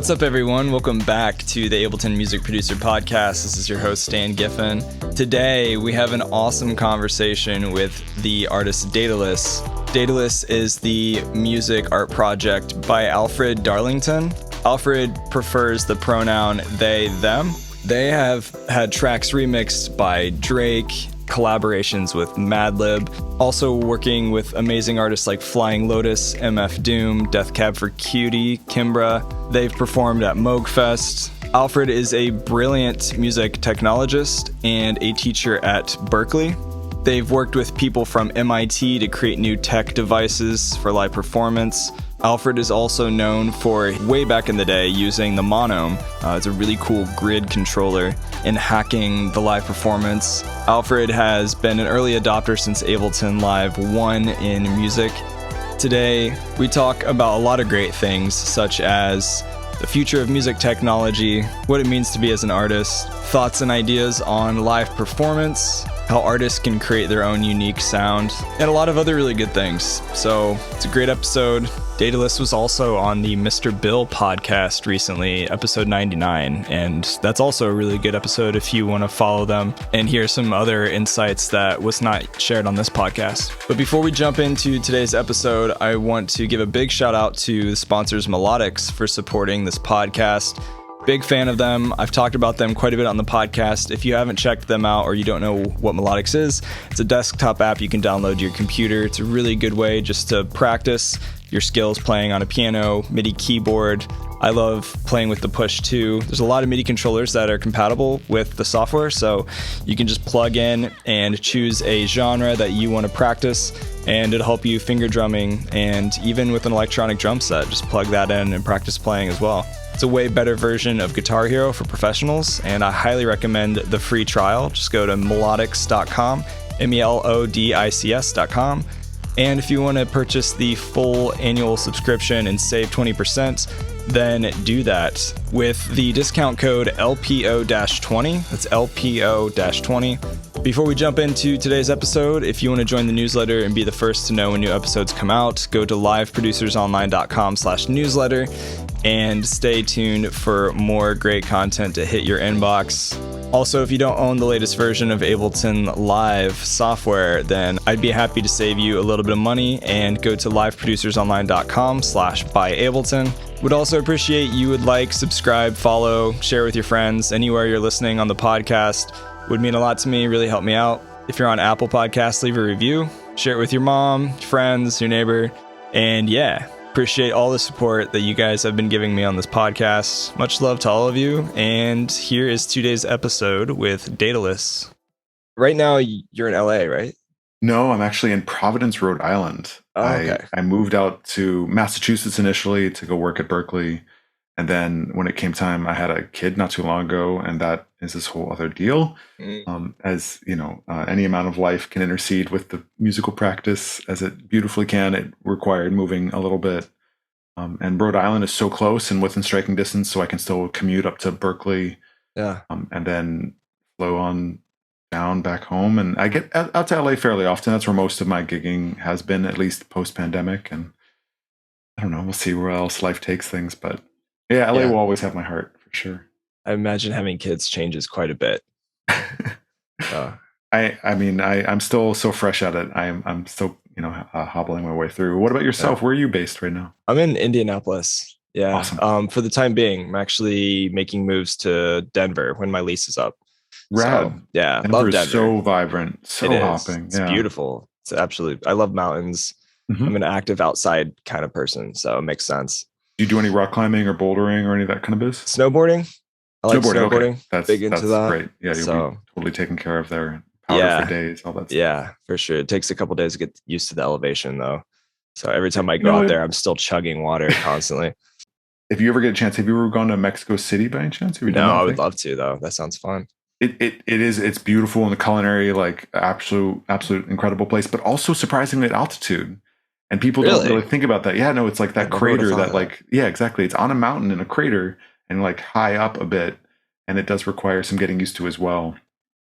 What's up, everyone? Welcome back to the Ableton Music Producer Podcast. This is your host, Stan Giffen. Today, we have an awesome conversation with the artist Daedelus. Daedelus is the music art project by Alfred Darlington. Alfred prefers the pronoun they, them. They have had tracks remixed by Drake, collaborations with Madlib, also working with amazing artists like Flying Lotus, MF Doom, Death Cab for Cutie, Kimbra. They've performed at Moogfest. Alfred is a brilliant music technologist and a teacher at Berklee. They've worked with people from MIT to create new tech devices for live performance. Alfred is also known for, way back in the day, using the Monom. It's a really cool grid controller in hacking the live performance. Alfred has been an early adopter since Ableton Live 1 in music. Today, we talk about a lot of great things, such as the future of music technology, what it means to be as an artist, thoughts and ideas on live performance, how artists can create their own unique sound, and a lot of other really good things. So it's a great episode. Daedelus was also on the Mr. Bill podcast recently, episode 99, and that's also a really good episode if you want to follow them and hear some other insights that was not shared on this podcast. But before we jump into today's episode, I want to give a big shout out to the sponsors Melodics for supporting this podcast. Big fan of them. I've talked about them quite a bit on the podcast. If you haven't checked them out or you don't know what Melodics is, it's a desktop app you can download to your computer. It's a really good way just to practice your skills playing on a piano, MIDI keyboard. I love playing with the Push 2. There's a lot of MIDI controllers that are compatible with the software, so you can just plug in and choose a genre that you want to practice, and it'll help you finger drumming, and even with an electronic drum set, just plug that in and practice playing as well. It's a way better version of Guitar Hero for professionals, and I highly recommend the free trial. Just go to melodics.com, melodics.com. And if you want to purchase the full annual subscription and save 20%, then do that with the discount code LPO-20. That's LPO-20. Before we jump into today's episode, if you want to join the newsletter and be the first to know when new episodes come out, go to liveproducersonline.com/newsletter and stay tuned for more great content to hit your inbox. Also, if you don't own the latest version of Ableton Live software, then I'd be happy to save you a little bit of money and go to liveproducersonline.com/buyableton. Would also appreciate you would like, subscribe, follow, share with your friends anywhere you're listening on the podcast. Would mean a lot to me, really help me out. If you're on Apple Podcasts, leave a review, share it with your mom, your friends, your neighbor, and yeah. Appreciate all the support that you guys have been giving me on this podcast. Much love to all of you. And here is today's episode with Daedelus. Right now, you're in LA, right? No, I'm actually in Providence, Rhode Island. Oh, okay. I moved out to Massachusetts initially to go work at Berklee. And then when it came time, I had a kid not too long ago, and that is this whole other deal. As you know, any amount of life can intercede with the musical practice as it beautifully can. It required moving a little bit. And Rhode Island is so close and within striking distance, so I can still commute up to Berklee. Yeah. And then flow on down back home. And I get out to LA fairly often. That's where most of my gigging has been, at least post-pandemic. And I don't know, we'll see where else life takes things, but yeah, LA will always have my heart for sure. I imagine having kids changes quite a bit. I'm still so fresh at it. I'm still, hobbling my way through. What about yourself? Yeah. Where are you based right now? I'm in Indianapolis. Yeah. Awesome. For the time being, I'm actually making moves to Denver when my lease is up. Rad. So, yeah. Denver love Denver. Is so vibrant, so hopping. It's beautiful. It's absolutely. I love mountains. Mm-hmm. I'm an active outside kind of person, so it makes sense. Do you do any rock climbing or bouldering or any of that kind of biz? Snowboarding. I like snowboarding. Okay. That's big into that. Great. Yeah, you'll be totally taken care of there. Powder for days, all that stuff. Yeah, for sure. It takes a couple days to get used to the elevation, though. So every time I go out there, I'm still chugging water constantly. If you ever get a chance, have you ever gone to Mexico City by any chance? No, I would love to, though. That sounds fun. It's beautiful in the culinary, like absolute incredible place, but also surprisingly at altitude. And people don't really think about that. Yeah, no, it's like that crater yeah, exactly. It's on a mountain in a crater and like high up a bit. And it does require some getting used to as well.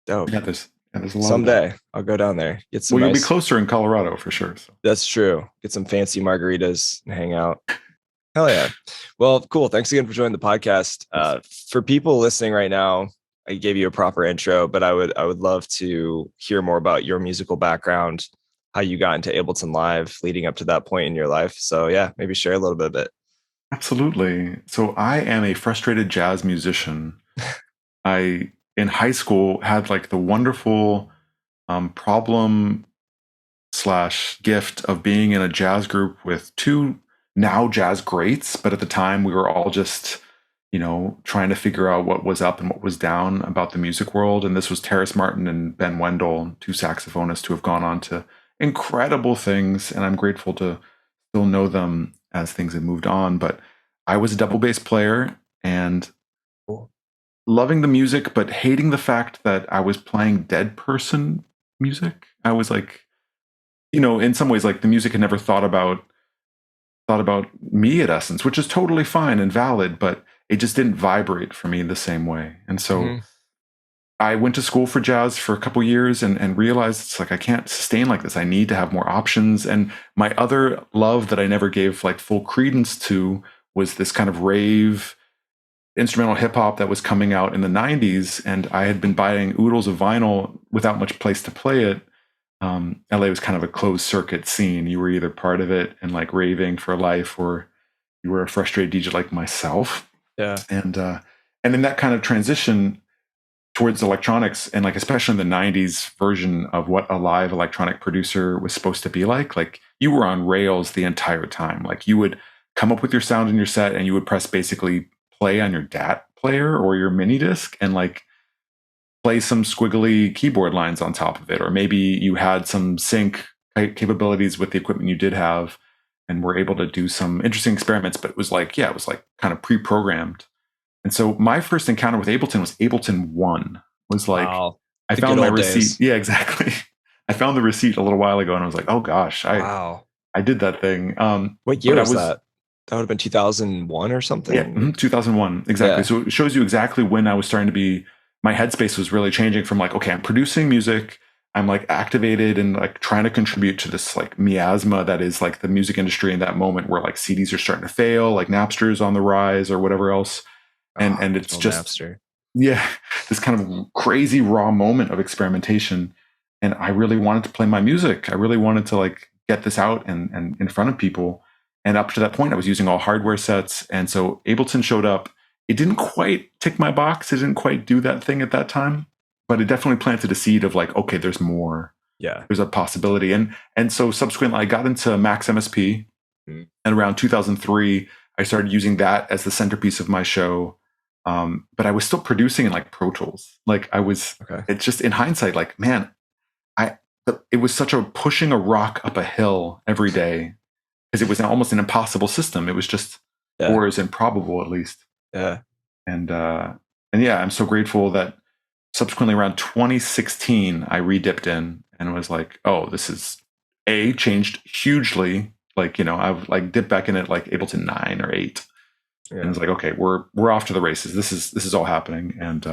Dope. Yeah, there's a lot. Someday I'll go down there. Get some. Well, you'll be closer in Colorado for sure. So. That's true. Get some fancy margaritas and hang out. Hell yeah. Well, cool. Thanks again for joining the podcast. For people listening right now, I gave you a proper intro, but I would love to hear more about your musical background, how you got into Ableton Live leading up to that point in your life. So yeah, maybe share a little bit of it. Absolutely. So I am a frustrated jazz musician. I in high school had like the wonderful problem slash gift of being in a jazz group with two now jazz greats, but at the time we were all just, trying to figure out what was up and what was down about the music world. And this was Terrace Martin and Ben Wendell, two saxophonists who have gone on to incredible things. And I'm grateful to still know them as things have moved on. But I was a double bass player and Cool. loving the music, but hating the fact that I was playing dead person music. I was like, in some ways, like the music had never thought about me at essence, which is totally fine and valid, but it just didn't vibrate for me the same way. And so I went to school for jazz for a couple years and realized it's like I can't sustain like this. I need to have more options. And my other love that I never gave like full credence to was this kind of rave instrumental hip hop that was coming out in the 90s. And I had been buying oodles of vinyl without much place to play it. LA was kind of a closed circuit scene. You were either part of it and like raving for life, or you were a frustrated DJ like myself. Yeah. And in that kind of transition towards electronics, and like especially in the 90s version of what a live electronic producer was supposed to be like you were on rails the entire time. Like you would come up with your sound in your set and you would press basically play on your DAT player or your mini disc and like play some squiggly keyboard lines on top of it. Or maybe you had some sync capabilities with the equipment you did have and were able to do some interesting experiments, but it was like kind of pre-programmed. And so my first encounter with Ableton was Ableton 1. Was like, Wow. I The found good my old receipt. days. Yeah, exactly. I found the receipt a little while ago and I was like, oh gosh, Wow. I did that thing. What year But I was was, that? That would have been 2001 or something. yeah, 2001. Exactly. Yeah. So it shows you exactly when I was starting to be, my headspace was really changing from like, okay, I'm producing music. I'm like activated and like trying to contribute to this like miasma that is like the music industry in that moment where like CDs are starting to fail, like Napster's on the rise or whatever else. And it's just, Napster. yeah, this kind of crazy raw moment of experimentation. And I really wanted to play my music. I really wanted to like get this out and in front of people. And up to that point, I was using all hardware sets. And so Ableton showed up. It didn't quite tick my box. It didn't quite do that thing at that time, but it definitely planted a seed of like, okay, there's more. Yeah. There's a possibility. And so subsequently I got into Max MSP. And around 2003, I started using that as the centerpiece of my show. But I was still producing in like Pro Tools. Like I was, It's just in hindsight, like, man, it was such a pushing a rock up a hill every day because it was almost an impossible system. It was just, or is improbable at least. Yeah. And yeah, I'm so grateful that subsequently around 2016, I re-dipped in and was like, oh, this is changed hugely. Like, I've like dipped back in at like Ableton 9 or 8. Yeah. And it's like, okay, we're off to the races. This is all happening. And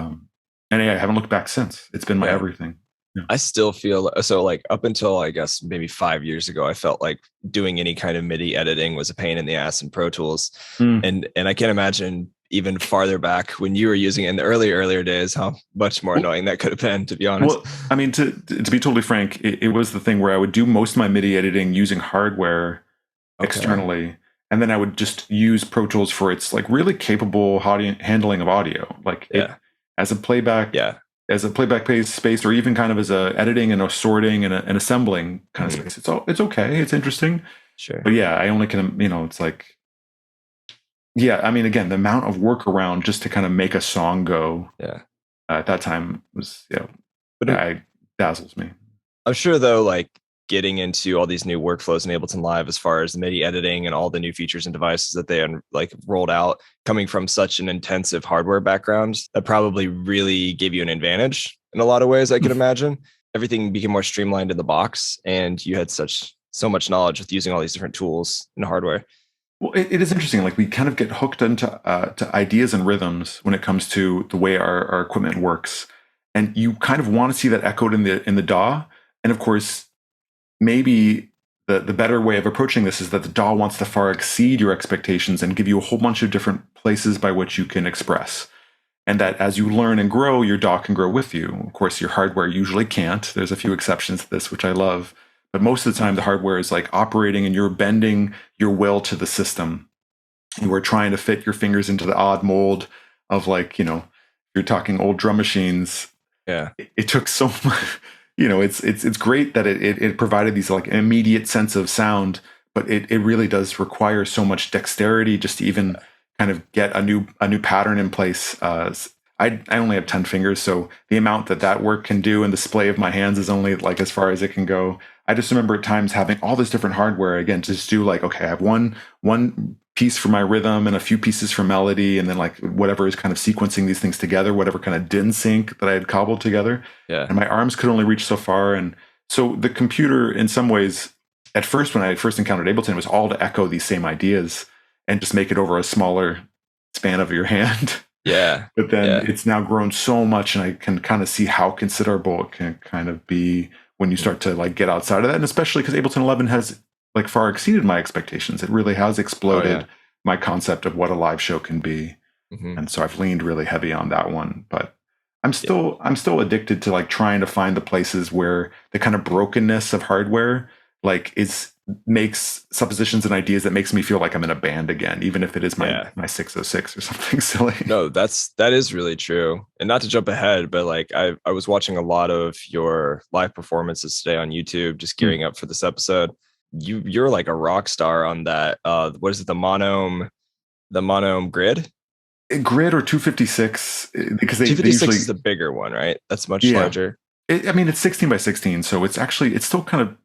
yeah, I haven't looked back since. It's been my everything. Yeah. I still feel so like up until I guess maybe 5 years ago, I felt like doing any kind of MIDI editing was a pain in the ass in Pro Tools. And I can't imagine even farther back when you were using it in the earlier days, how much more annoying that could have been, to be honest. Well, I mean, to be totally frank, it was the thing where I would do most of my MIDI editing using hardware externally. And then I would just use Pro Tools for its like really capable handling of audio, like as a playback, as a playback space, or even kind of as a editing and a sorting and an assembling kind of space. It's okay, it's interesting. Sure. But yeah, I only can, it's like, yeah, I mean, again, the amount of work around just to kind of make a song go at that time was, it dazzles me. I'm sure though, like getting into all these new workflows in Ableton Live, as far as the MIDI editing and all the new features and devices that they like rolled out, coming from such an intensive hardware background, that probably really gave you an advantage in a lot of ways. I can imagine everything became more streamlined in the box, and you had so much knowledge with using all these different tools and hardware. Well, it is interesting. Like we kind of get hooked into to ideas and rhythms when it comes to the way our equipment works, and you kind of want to see that echoed in the DAW. And of course, maybe the better way of approaching this is that the DAW wants to far exceed your expectations and give you a whole bunch of different places by which you can express. And that as you learn and grow, your DAW can grow with you. Of course, your hardware usually can't. There's a few exceptions to this, which I love. But most of the time, the hardware is like operating and you're bending your will to the system. You are trying to fit your fingers into the odd mold of, like, you're talking old drum machines. Yeah. It took so much. It's great that it provided these like immediate sense of sound, but it really does require so much dexterity just to even kind of get a new pattern in place. I only have 10 fingers, so the amount that work can do and the display of my hands is only like as far as it can go. I just remember at times having all this different hardware again to just do like, okay, I have one piece for my rhythm and a few pieces for melody, and then like whatever is kind of sequencing these things together, whatever kind of DIN sync that I had cobbled together. Yeah. And my arms could only reach so far. And so the computer, in some ways, at first, when I first encountered Ableton, it was all to echo these same ideas and just make it over a smaller span of your hand. Yeah. But then it's now grown so much, and I can kind of see how considerable it can kind of be when you start to like get outside of that. And especially because Ableton 11 has like far exceeded my expectations. It really has exploded my concept of what a live show can be. Mm-hmm. And so I've leaned really heavy on that one, but I'm still addicted to like trying to find the places where the kind of brokenness of hardware like makes suppositions and ideas that makes me feel like I'm in a band again, even if it is my 606 or something silly. No, that is really true. And not to jump ahead, but like I was watching a lot of your live performances today on YouTube, just gearing up for this episode. You're like a rock star on that. What is it? The Monom Grid? Grid or 256, because 256 usually is the bigger one, right? That's much larger. It's 16 by 16, so it's still kind of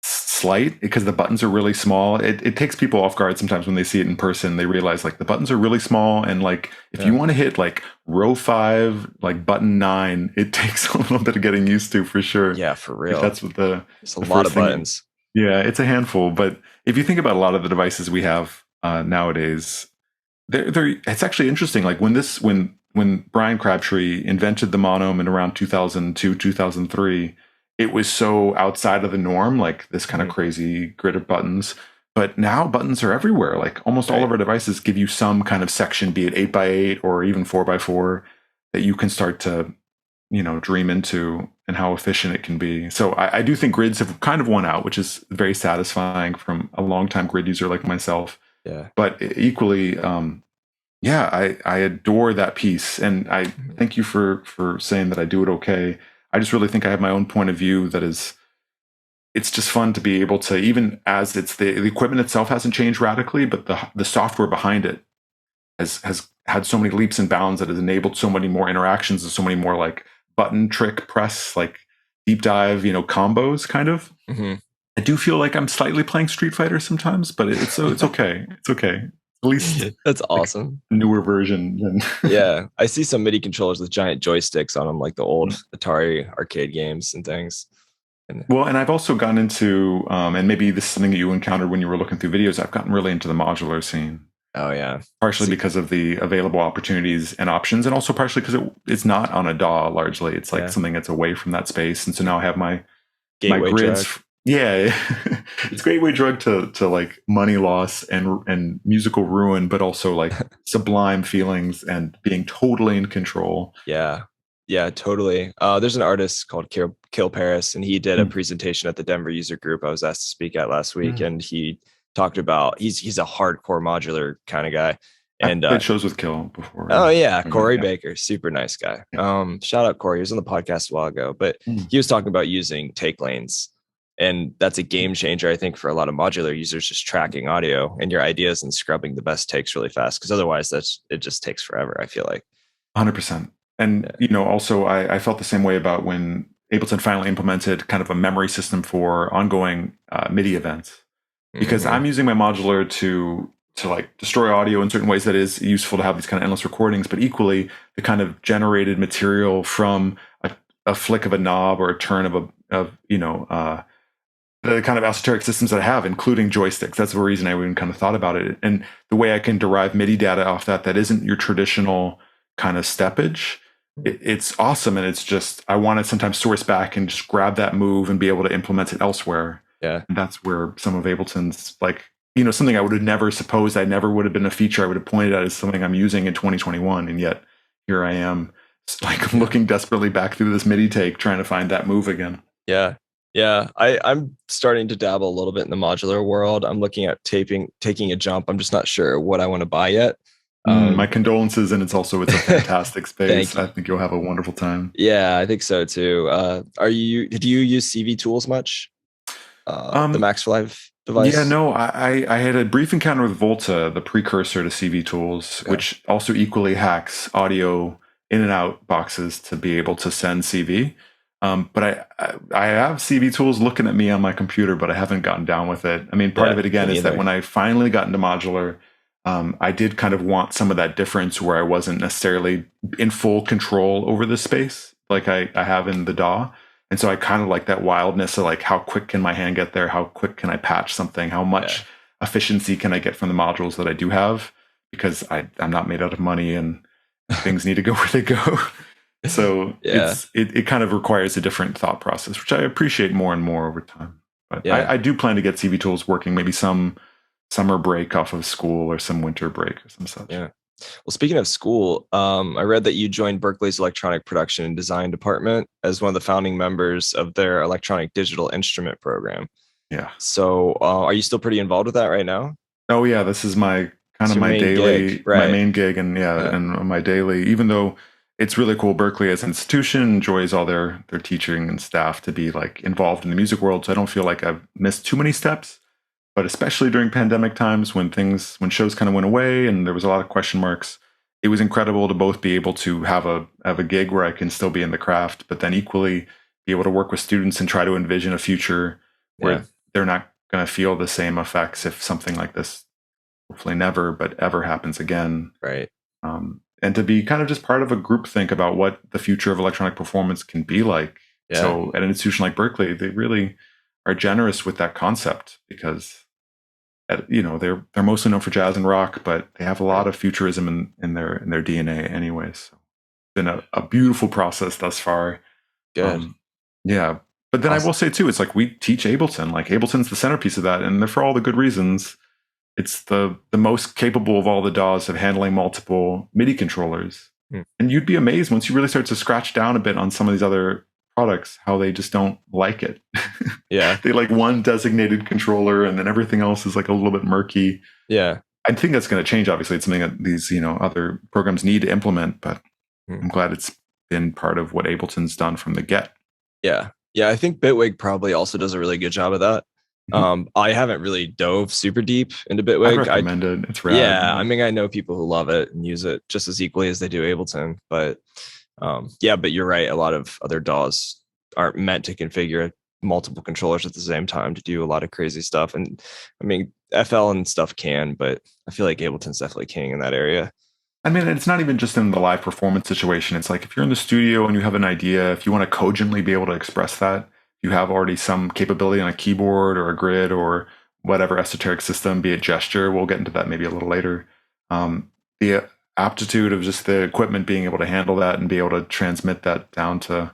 slight because the buttons are really small. It takes people off guard sometimes when they see it in person. They realize like the buttons are really small, and like if you want to hit like row 5, like button 9, it takes a little bit of getting used to for sure. Yeah, for real. That's what it's a lot of buttons. Yeah, it's a handful. But if you think about a lot of the devices we have nowadays, it's actually interesting. Like when Brian Crabtree invented the Monom in around 2002, 2003, it was so outside of the norm, like this kind of crazy grid of buttons. But now buttons are everywhere. Like almost all of our devices give you some kind of section, be it 8x8 or even 4x4, that you can start to, dream into, and how efficient it can be. So I do think grids have kind of won out, which is very satisfying from a longtime grid user like myself. Yeah. But equally, I adore that piece. And I thank you for saying that I do it okay. I just really think I have my own point of view that is, it's just fun to be able to, even as it's the equipment itself hasn't changed radically, but the software behind it has had so many leaps and bounds that has enabled so many more interactions and so many more like button trick press, like deep dive, combos kind of. Mm-hmm. I do feel like I'm slightly playing Street Fighter sometimes, but it's okay. It's okay. At least that's awesome. Newer version. Yeah, I see some MIDI controllers with giant joysticks on them, like the old Atari arcade games and things. Well, and I've also gotten into, and maybe this is something that you encountered when you were looking through videos, I've gotten really into the modular scene. Oh, yeah. Partially because of the available opportunities and options, and also partially because it's not on a DAW largely. It's like something that's away from that space. And so now I have my grids. Drug. Yeah, it's a gateway drug to like money loss and musical ruin, but also like sublime feelings and being totally in control. Yeah, totally. There's an artist called Kill Paris, and he did a presentation at the Denver user group I was asked to speak at last week, and he talked about he's a hardcore modular kind of guy. And I played shows with Kill before. Oh yeah, Corey Baker, super nice guy. Shout out Corey. He was on the podcast a while ago, but he was talking about using take lanes. And that's a game changer, I think, for a lot of modular users, just tracking audio and your ideas and scrubbing the best takes really fast. Because otherwise, it just takes forever, I feel like. 100%. And, also, I felt the same way about when Ableton finally implemented kind of a memory system for ongoing MIDI events. Because I'm using my modular to like destroy audio in certain ways that is useful to have these kind of endless recordings. But equally, the kind of generated material from a flick of a knob or a turn of the kind of esoteric systems that I have, including joysticks. That's the reason I even kind of thought about it. And the way I can derive MIDI data off that isn't your traditional kind of steppage. It's awesome. And it's just, I want to sometimes source back and just grab that move and be able to implement it elsewhere. Yeah. And that's where some of Ableton's, like, something I would have never supposed, I never would have been a feature I would have pointed at as something I'm using in 2021. And yet here I am, like, looking desperately back through this MIDI take, trying to find that move again. Yeah. Yeah. I'm starting to dabble a little bit in the modular world. I'm looking at taking a jump. I'm just not sure what I want to buy yet. My condolences, and it's a fantastic space. I think you'll have a wonderful time. Yeah, I think so too. Did you use CV Tools much? The Max Live device? Yeah, no, I had a brief encounter with Volta, the precursor to CV Tools, which also equally hacks audio in and out boxes to be able to send CV. But I have CV Tools looking at me on my computer, but I haven't gotten down with it. I mean, part of it again is that when I finally got into modular, I did kind of want some of that difference where I wasn't necessarily in full control over the space like I have in the DAW. And so I kind of like that wildness of like, how quick can my hand get there? How quick can I patch something? How much efficiency can I get from the modules that I do have? Because I'm not made out of money and things need to go where they go. So it kind of requires a different thought process, which I appreciate more and more over time. But I do plan to get CV Tools working, maybe some summer break off of school or some winter break or some such. Yeah. Well, speaking of school, I read that you joined Berklee's electronic production and design department as one of the founding members of their electronic digital instrument program. Yeah. So are you still pretty involved with that right now? Oh yeah. This is my my daily, my main gig. And and my daily, even though it's really cool, Berklee as an institution enjoys all their teaching and staff to be like involved in the music world. So I don't feel like I've missed too many steps. But especially during pandemic times when shows kind of went away and there was a lot of question marks, it was incredible to both be able to have a gig where I can still be in the craft, but then equally be able to work with students and try to envision a future where they're not going to feel the same effects if something like this, hopefully never, but ever happens again. Right. And to be kind of just part of a group think about what the future of electronic performance can be like. Yeah. So at an institution like Berklee, they really are generous with that concept because they're mostly known for jazz and rock, but they have a lot of futurism in their DNA anyways. So it's been a beautiful process thus far. Good. Yeah. But then I will say too, it's like we teach Ableton. Like Ableton's the centerpiece of that, and they're for all the good reasons. It's the most capable of all the DAWs of handling multiple MIDI controllers. And you'd be amazed once you really start to scratch down a bit on some of these other products, how they just don't like it. Yeah. They like one designated controller and then everything else is like a little bit murky. Yeah. I think that's going to change. Obviously, it's something that these, other programs need to implement, but I'm glad it's been part of what Ableton's done from the get. Yeah. Yeah. I think Bitwig probably also does a really good job of that. I haven't really dove super deep into Bitwig. I recommend it. It's rad. Yeah. I mean, I know people who love it and use it just as equally as they do Ableton, but but you're right. A lot of other DAWs aren't meant to configure multiple controllers at the same time to do a lot of crazy stuff. And I mean, FL and stuff can, but I feel like Ableton's definitely king in that area. I mean, it's not even just in the live performance situation. It's like if you're in the studio and you have an idea, if you want to cogently be able to express that, you have already some capability on a keyboard or a grid or whatever esoteric system, be it gesture. We'll get into that maybe a little later. The aptitude of just the equipment being able to handle that and be able to transmit that down to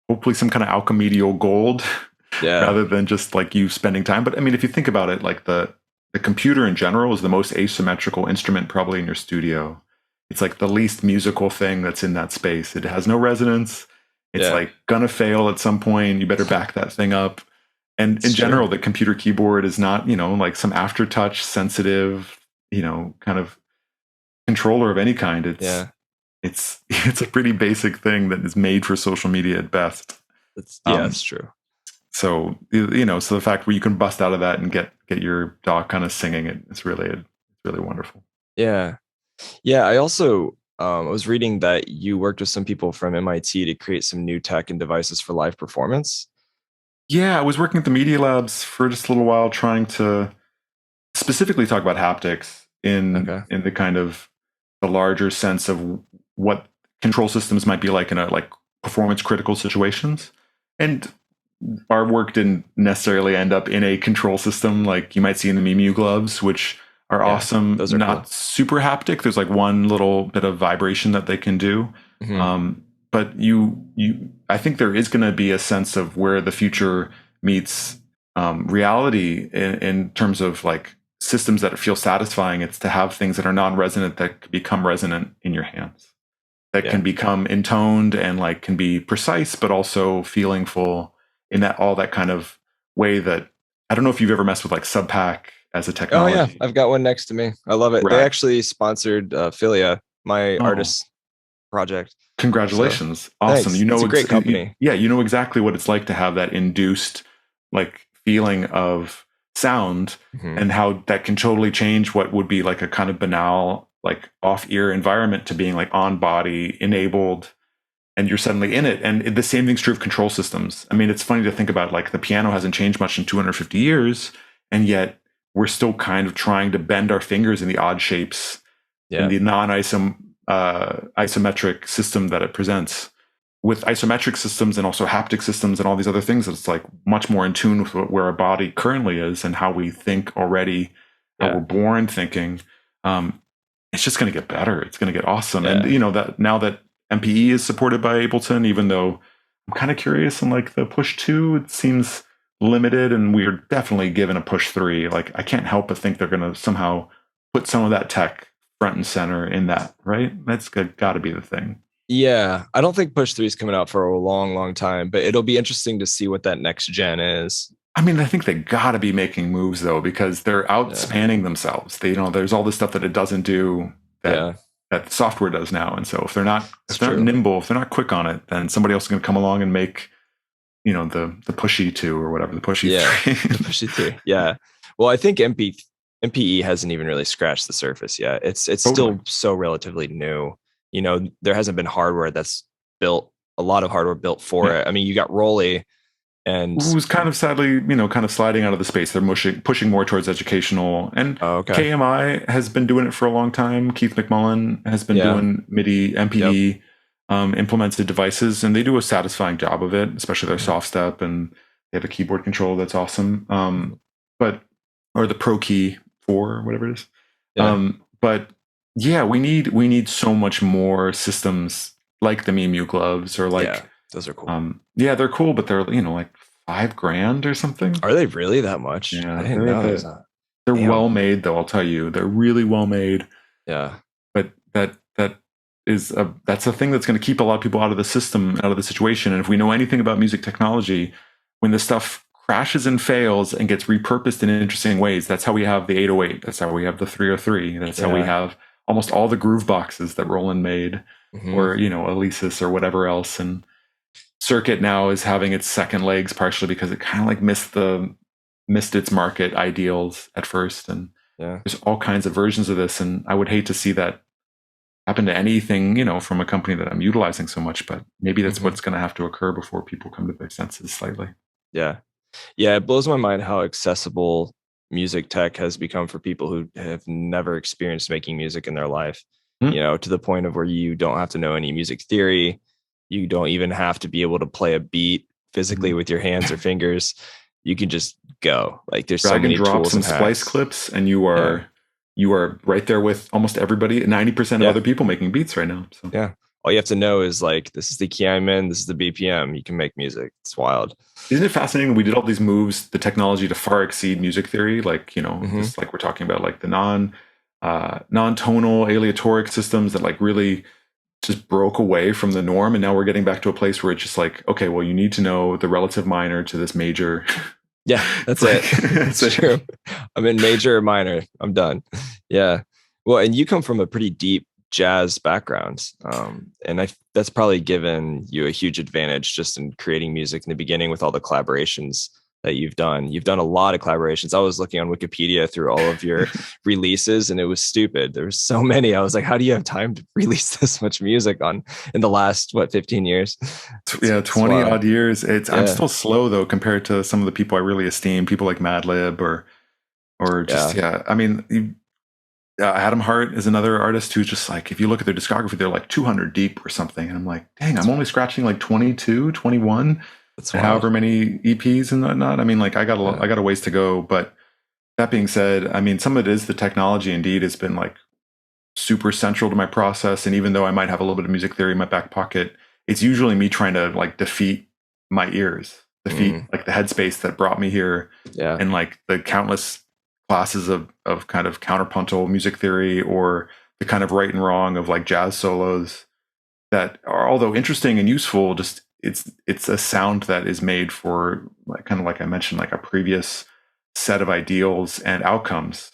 hopefully some kind of alchemedial gold rather than just like you spending time. But I mean, if you think about it, like the computer in general is the most asymmetrical instrument probably in your studio. It's like the least musical thing that's in that space. It has no resonance. It's like gonna fail at some point. You better back that thing up. And in general, the computer keyboard is not, like some aftertouch sensitive, kind of controller of any kind. It's a pretty basic thing that is made for social media at best. That's true. So so the fact where you can bust out of that and get your DAW kind of singing it's really wonderful. Yeah. I also I was reading that you worked with some people from MIT to create some new tech and devices for live performance. Yeah, I was working at the Media Labs for just a little while, trying to specifically talk about haptics in the kind of the larger sense of what control systems might be like in a performance critical situations. And our work didn't necessarily end up in a control system like you might see in the Mimu gloves, which are awesome. Those are not cool. Super haptic. There's like one little bit of vibration that they can do. But I think there is going to be a sense of where the future meets reality in terms of like systems that feel satisfying. It's to have things that are non-resonant that can become resonant in your hands, that can become intoned and like can be precise, but also feelingful in that all that kind of way. That I don't know if you've ever messed with like Subpack as a technology. Oh yeah, I've got one next to me. I love it. Right. They actually sponsored Philia, my artist project. Congratulations. So, awesome. thanks. It's a great company. You know exactly what it's like to have that induced like feeling of sound, and how that can totally change what would be like a kind of banal, like off ear environment to being like on body enabled, and you're suddenly in it. And the same thing's true of control systems. I mean, it's funny to think about, like, the piano hasn't changed much in 250 years, and yet we're still kind of trying to bend our fingers in the odd shapes in the isometric system that it presents. With isometric systems and also haptic systems and all these other things, it's like much more in tune with where our body currently is and how we think already, how we're born thinking. It's just going to get better. It's going to get awesome. And you know, that now that MPE is supported by Ableton, even though I'm kind of curious in like the push 2, it seems limited, and we're definitely given a push 3. Like, I can't help but think they're going to somehow put some of that tech front and center in that, right? That's got to be the thing. Yeah, I don't think push 3 is coming out for a long time, but it'll be interesting to see what that next gen is. I mean, I think they got to be making moves though, because they're outspanning themselves. They, you know, there's all this stuff that it doesn't do that that software does now, and so if they're not nimble, if they're not quick on it, then somebody else is going to come along and make, you know, the pushy 2 or whatever, the pushy 3. The pushy 3. Yeah. Well, I think MPE hasn't even really scratched the surface yet. It's still so relatively new. You know, there hasn't been hardware that's built, a lot of hardware built for it. I mean, you got Rolly, and who's kind of sadly, you know, kind of sliding out of the space. They're pushing more towards educational, and KMI has been doing it for a long time. Keith McMullen has been doing MIDI, MPE, implemented devices, and they do a satisfying job of it, especially their soft step, and they have a keyboard control that's awesome. Or the Pro Key 4, whatever it is. But yeah, we need so much more systems like the Mimu gloves, or like those are cool. They're cool, but they're, you know, like $5,000 or something. Are they really that much? Yeah, I didn't know. They're well made though. I'll tell you, they're really well made. Yeah, but that's a thing that's going to keep a lot of people out of the system, out of the situation. And if we know anything about music technology, when this stuff crashes and fails and gets repurposed in interesting ways, that's how we have the 808. That's how we have the 303. That's how we have almost all the groove boxes that Roland made, or, you know, Alesis or whatever else. And Circuit now is having its second legs, partially because it kind of like missed its market ideals at first. And there's all kinds of versions of this, and I would hate to see that happen to anything, you know, from a company that I'm utilizing so much. But maybe that's what's going to have to occur before people come to their senses slightly. Yeah, it blows my mind how accessible music tech has become for people who have never experienced making music in their life. You know, to the point of where you don't have to know any music theory. You don't even have to be able to play a beat physically with your hands or fingers. You can just go. Like, there's so many tools and splice clips, and you are right there with almost everybody. 90% of other people making beats right now. So all you have to know is, like, this is the key I'm in, this is the BPM. You can make music. It's wild. Isn't it fascinating? We did all these moves, the technology to far exceed music theory. Like, you know, just like we're talking about, like the non-tonal aleatoric systems that like really just broke away from the norm. And now we're getting back to a place where it's just like, okay, well, you need to know the relative minor to this major. Yeah, that's it. That's true. I'm in major or minor. I'm done. Yeah. Well, and you come from a pretty deep jazz background. And that's probably given you a huge advantage just in creating music in the beginning with all the collaborations that you've done. You've done a lot of collaborations. I was looking on Wikipedia through all of your releases, and it was stupid. There were so many. I was like, how do you have time to release this much music in the last, 15 years? 20 odd years. I'm still slow though, compared to some of the people I really esteem, people like Madlib or just, I mean, Adam Hart is another artist who's just like, if you look at their discography, they're like 200 deep or something. And I'm like, dang, I'm only scratching like 22, 21. However many EPs and whatnot. I mean, like I got a ways to go. But that being said, I mean, some of it is the technology indeed has been like super central to my process. And even though I might have a little bit of music theory in my back pocket, it's usually me trying to like defeat my ears. the feet, like the headspace that brought me here, and like the countless classes of kind of counterpuntal music theory, or the kind of right and wrong of like jazz solos that are, although interesting and useful, just it's a sound that is made for, like, kind of like I mentioned, like a previous set of ideals and outcomes.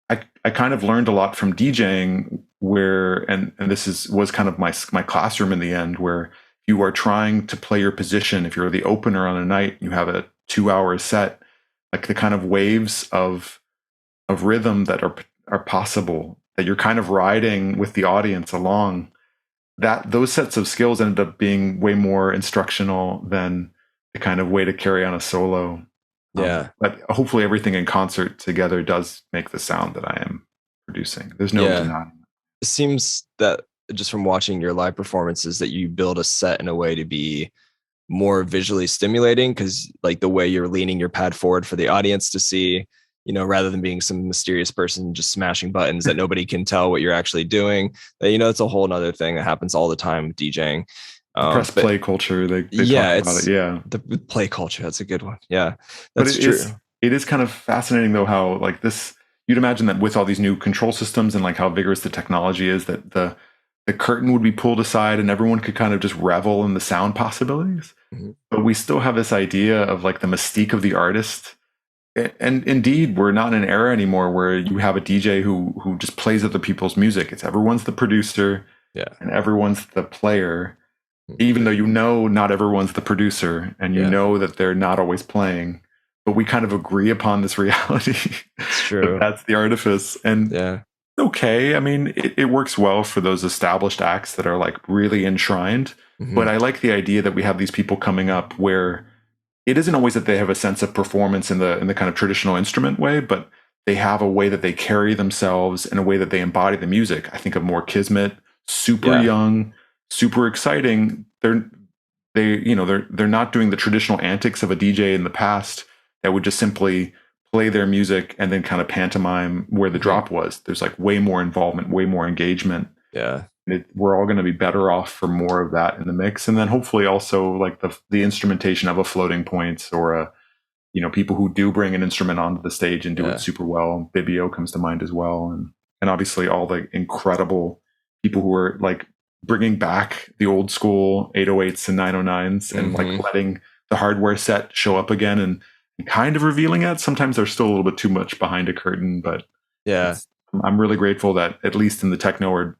I kind of learned a lot from DJing, where and this was kind of my classroom in the end, where you are trying to play your position. If you're the opener on a night, you have a 2-hour set, like the kind of waves of rhythm that are possible, that you're kind of riding with the audience along. That those sets of skills ended up being way more instructional than the kind of way to carry on a solo. But hopefully everything in concert together does make the sound that I am producing. There's no denying. It seems that just from watching your live performances that you build a set in a way to be more visually stimulating, because like the way you're leaning your pad forward for the audience to see, you know, rather than being some mysterious person just smashing buttons that nobody can tell what you're actually doing. You know, it's a whole other thing that happens all the time with DJing. Press play culture. They talk about it. Yeah. The play culture. That's a good one. Yeah. That's true. It is kind of fascinating though, how like this, you'd imagine that with all these new control systems and like how vigorous the technology is, that the curtain would be pulled aside and everyone could kind of just revel in the sound possibilities. But we still have this idea of like the mystique of the artist. And indeed, we're not in an era anymore where you have a DJ who just plays other people's music. It's everyone's the producer, and everyone's the player, even though you know not everyone's the producer, and you know that they're not always playing. But we kind of agree upon this reality. It's true. That's the artifice, and okay. I mean, it works well for those established acts that are like really enshrined. But I like the idea that we have these people coming up where it isn't always that they have a sense of performance in the kind of traditional instrument way, but they have a way that they carry themselves and a way that they embody the music. I think of more Kismet, super young, super exciting. They're not doing the traditional antics of a DJ in the past that would just simply play their music and then kind of pantomime where the drop was. There's like way more involvement, way more engagement. We're all going to be better off for more of that in the mix, and then hopefully also like the instrumentation of a floating point, or people who do bring an instrument onto the stage and do it super well. Bibio comes to mind as well, and obviously all the incredible people who are like bringing back the old school 808s and 909s and like letting the hardware set show up again and kind of revealing it. Sometimes they're still a little bit too much behind a curtain, but I'm really grateful that at least in the techno or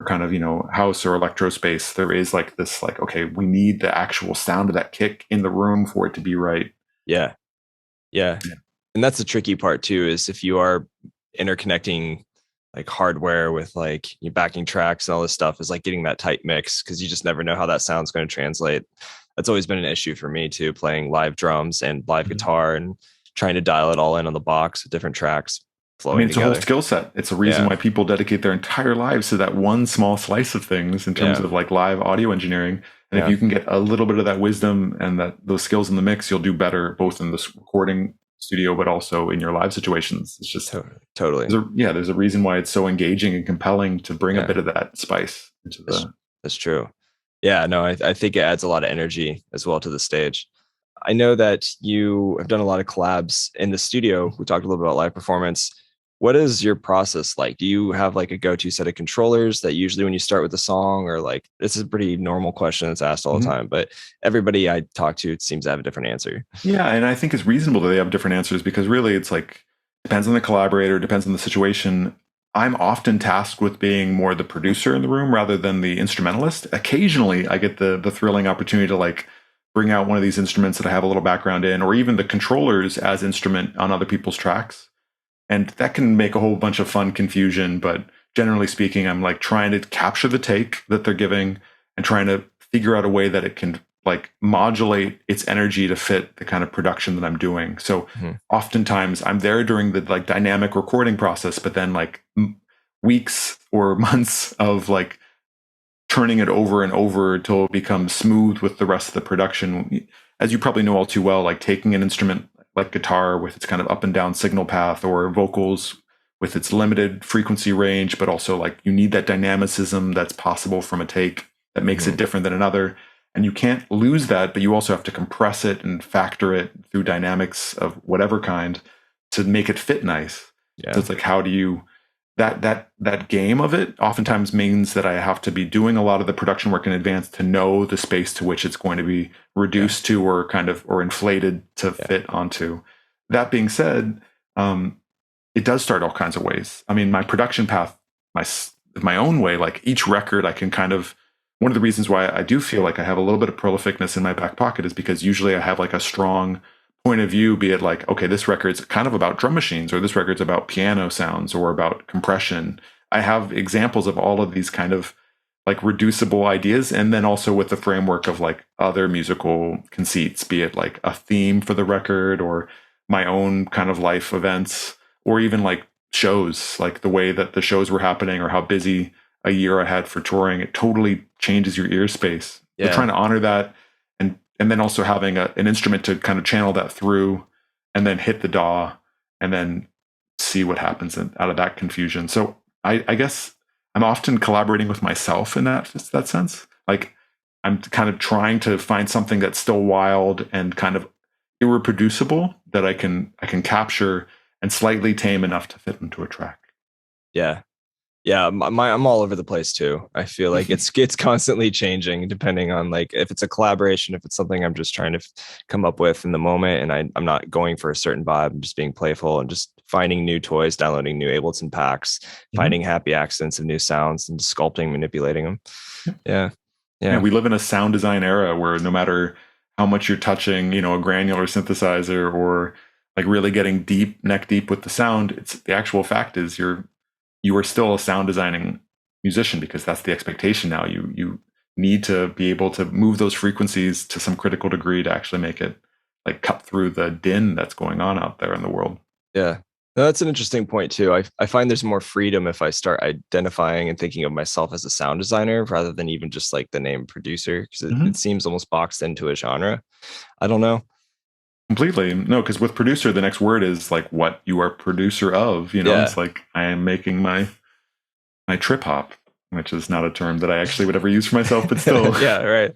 kind of house or electro space, there is like this, like, okay, we need the actual sound of that kick in the room for it to be right. And that's the tricky part too, is if you are interconnecting like hardware with like your backing tracks and all this stuff, is like getting that tight mix, because you just never know how that sound's going to translate. That's always been an issue for me too, playing live drums and live guitar and trying to dial it all in on the box with different tracks. I mean, it's together. A whole skill set. It's a reason why people dedicate their entire lives to that one small slice of things in terms of like live audio engineering. And if you can get a little bit of that wisdom and those skills in the mix, you'll do better both in this recording studio, but also in your live situations. It's just totally. There's a reason why it's so engaging and compelling to bring a bit of that spice into That's true. Yeah, no, I think it adds a lot of energy as well to the stage. I know that you have done a lot of collabs in the studio. We talked a little bit about live performance. What is your process like? Do you have like a go-to set of controllers that usually when you start with a song, or like, this is a pretty normal question that's asked all the time, but everybody I talk to seems to have a different answer. Yeah. And I think it's reasonable that they have different answers, because really it's like, depends on the collaborator, depends on the situation. I'm often tasked with being more the producer in the room rather than the instrumentalist. Occasionally I get the thrilling opportunity to like bring out one of these instruments that I have a little background in, or even the controllers as instrument on other people's tracks. And that can make a whole bunch of fun confusion. But generally speaking, I'm like trying to capture the take that they're giving and trying to figure out a way that it can like modulate its energy to fit the kind of production that I'm doing. So oftentimes I'm there during the like dynamic recording process, but then like weeks or months of like turning it over and over till it becomes smooth with the rest of the production. As you probably know all too well, like taking an instrument like guitar with its kind of up and down signal path, or vocals with its limited frequency range, but also like you need that dynamicism that's possible from a take that makes it different than another. And you can't lose that, but you also have to compress it and factor it through dynamics of whatever kind to make it fit nice. Yeah. So it's like, how do you that game of it oftentimes means that I have to be doing a lot of the production work in advance to know the space to which it's going to be reduced to or kind of or inflated to fit onto. That being said, it does start all kinds of ways. I mean, my production path, my own way, like each record I can kind of, one of the reasons why I do feel like I have a little bit of prolificness in my back pocket is because usually I have like a strong point of view, be it like, okay, this record's kind of about drum machines, or this record's about piano sounds, or about compression. I have examples of all of these kind of like reducible ideas, and then also with the framework of like other musical conceits, be it like a theme for the record, or my own kind of life events, or even like shows, like the way that the shows were happening, or how busy a year I had for touring. It totally changes your ear space. Yeah. We're trying to honor that, and then also having an instrument to kind of channel that through, and then hit the DAW, and then see what happens out of that confusion. So I guess I'm often collaborating with myself in that sense. Like I'm kind of trying to find something that's still wild and kind of irreproducible that I can capture and slightly tame enough to fit into a track. Yeah. Yeah, I'm all over the place too. I feel like it's constantly changing depending on like if it's a collaboration, if it's something I'm just trying to come up with in the moment, and I'm not going for a certain vibe. I'm just being playful and just finding new toys, downloading new Ableton packs, finding happy accidents of new sounds, and just sculpting, manipulating them. Yeah. We live in a sound design era where no matter how much you're touching, a granular synthesizer or like really getting neck deep with the sound, it's the actual fact is you are still a sound designing musician, because that's the expectation now. You need to be able to move those frequencies to some critical degree to actually make it like cut through the din that's going on out there in the world. Yeah. No, that's an interesting point too. I find there's more freedom if I start identifying and thinking of myself as a sound designer rather than even just like the name producer, because it seems almost boxed into a genre. I don't know. Completely. No, because with producer, the next word is like what you are producer of. It's like I am making my trip hop, which is not a term that I actually would ever use for myself, but still. Yeah, right.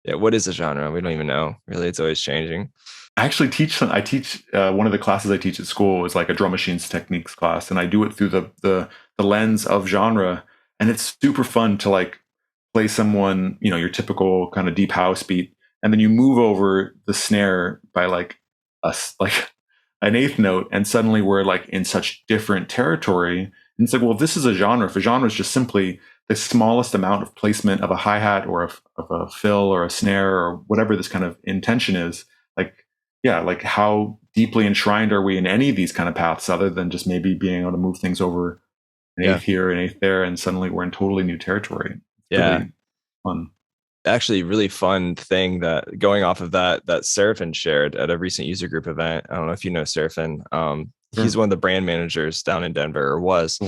Yeah, what is a genre? We don't even know. Really, it's always changing. I actually teach one of the classes I teach at school is like a drum machines techniques class, and I do it through the lens of genre, and it's super fun to like play someone, your typical kind of deep house beat, and then you move over the snare by like an eighth note, and suddenly we're like in such different territory. And it's like, well, if this is a genre, if a genre is just simply the smallest amount of placement of a hi-hat or of a fill or a snare or whatever this kind of intention is, like how deeply enshrined are we in any of these kind of paths other than just maybe being able to move things over an eighth here, an eighth there, and suddenly we're in totally new territory. It's really fun. Actually, really fun thing that going off of that Seraphin shared at a recent user group event. I don't know if you know Seraphin. He's one of the brand managers down in Denver, or was.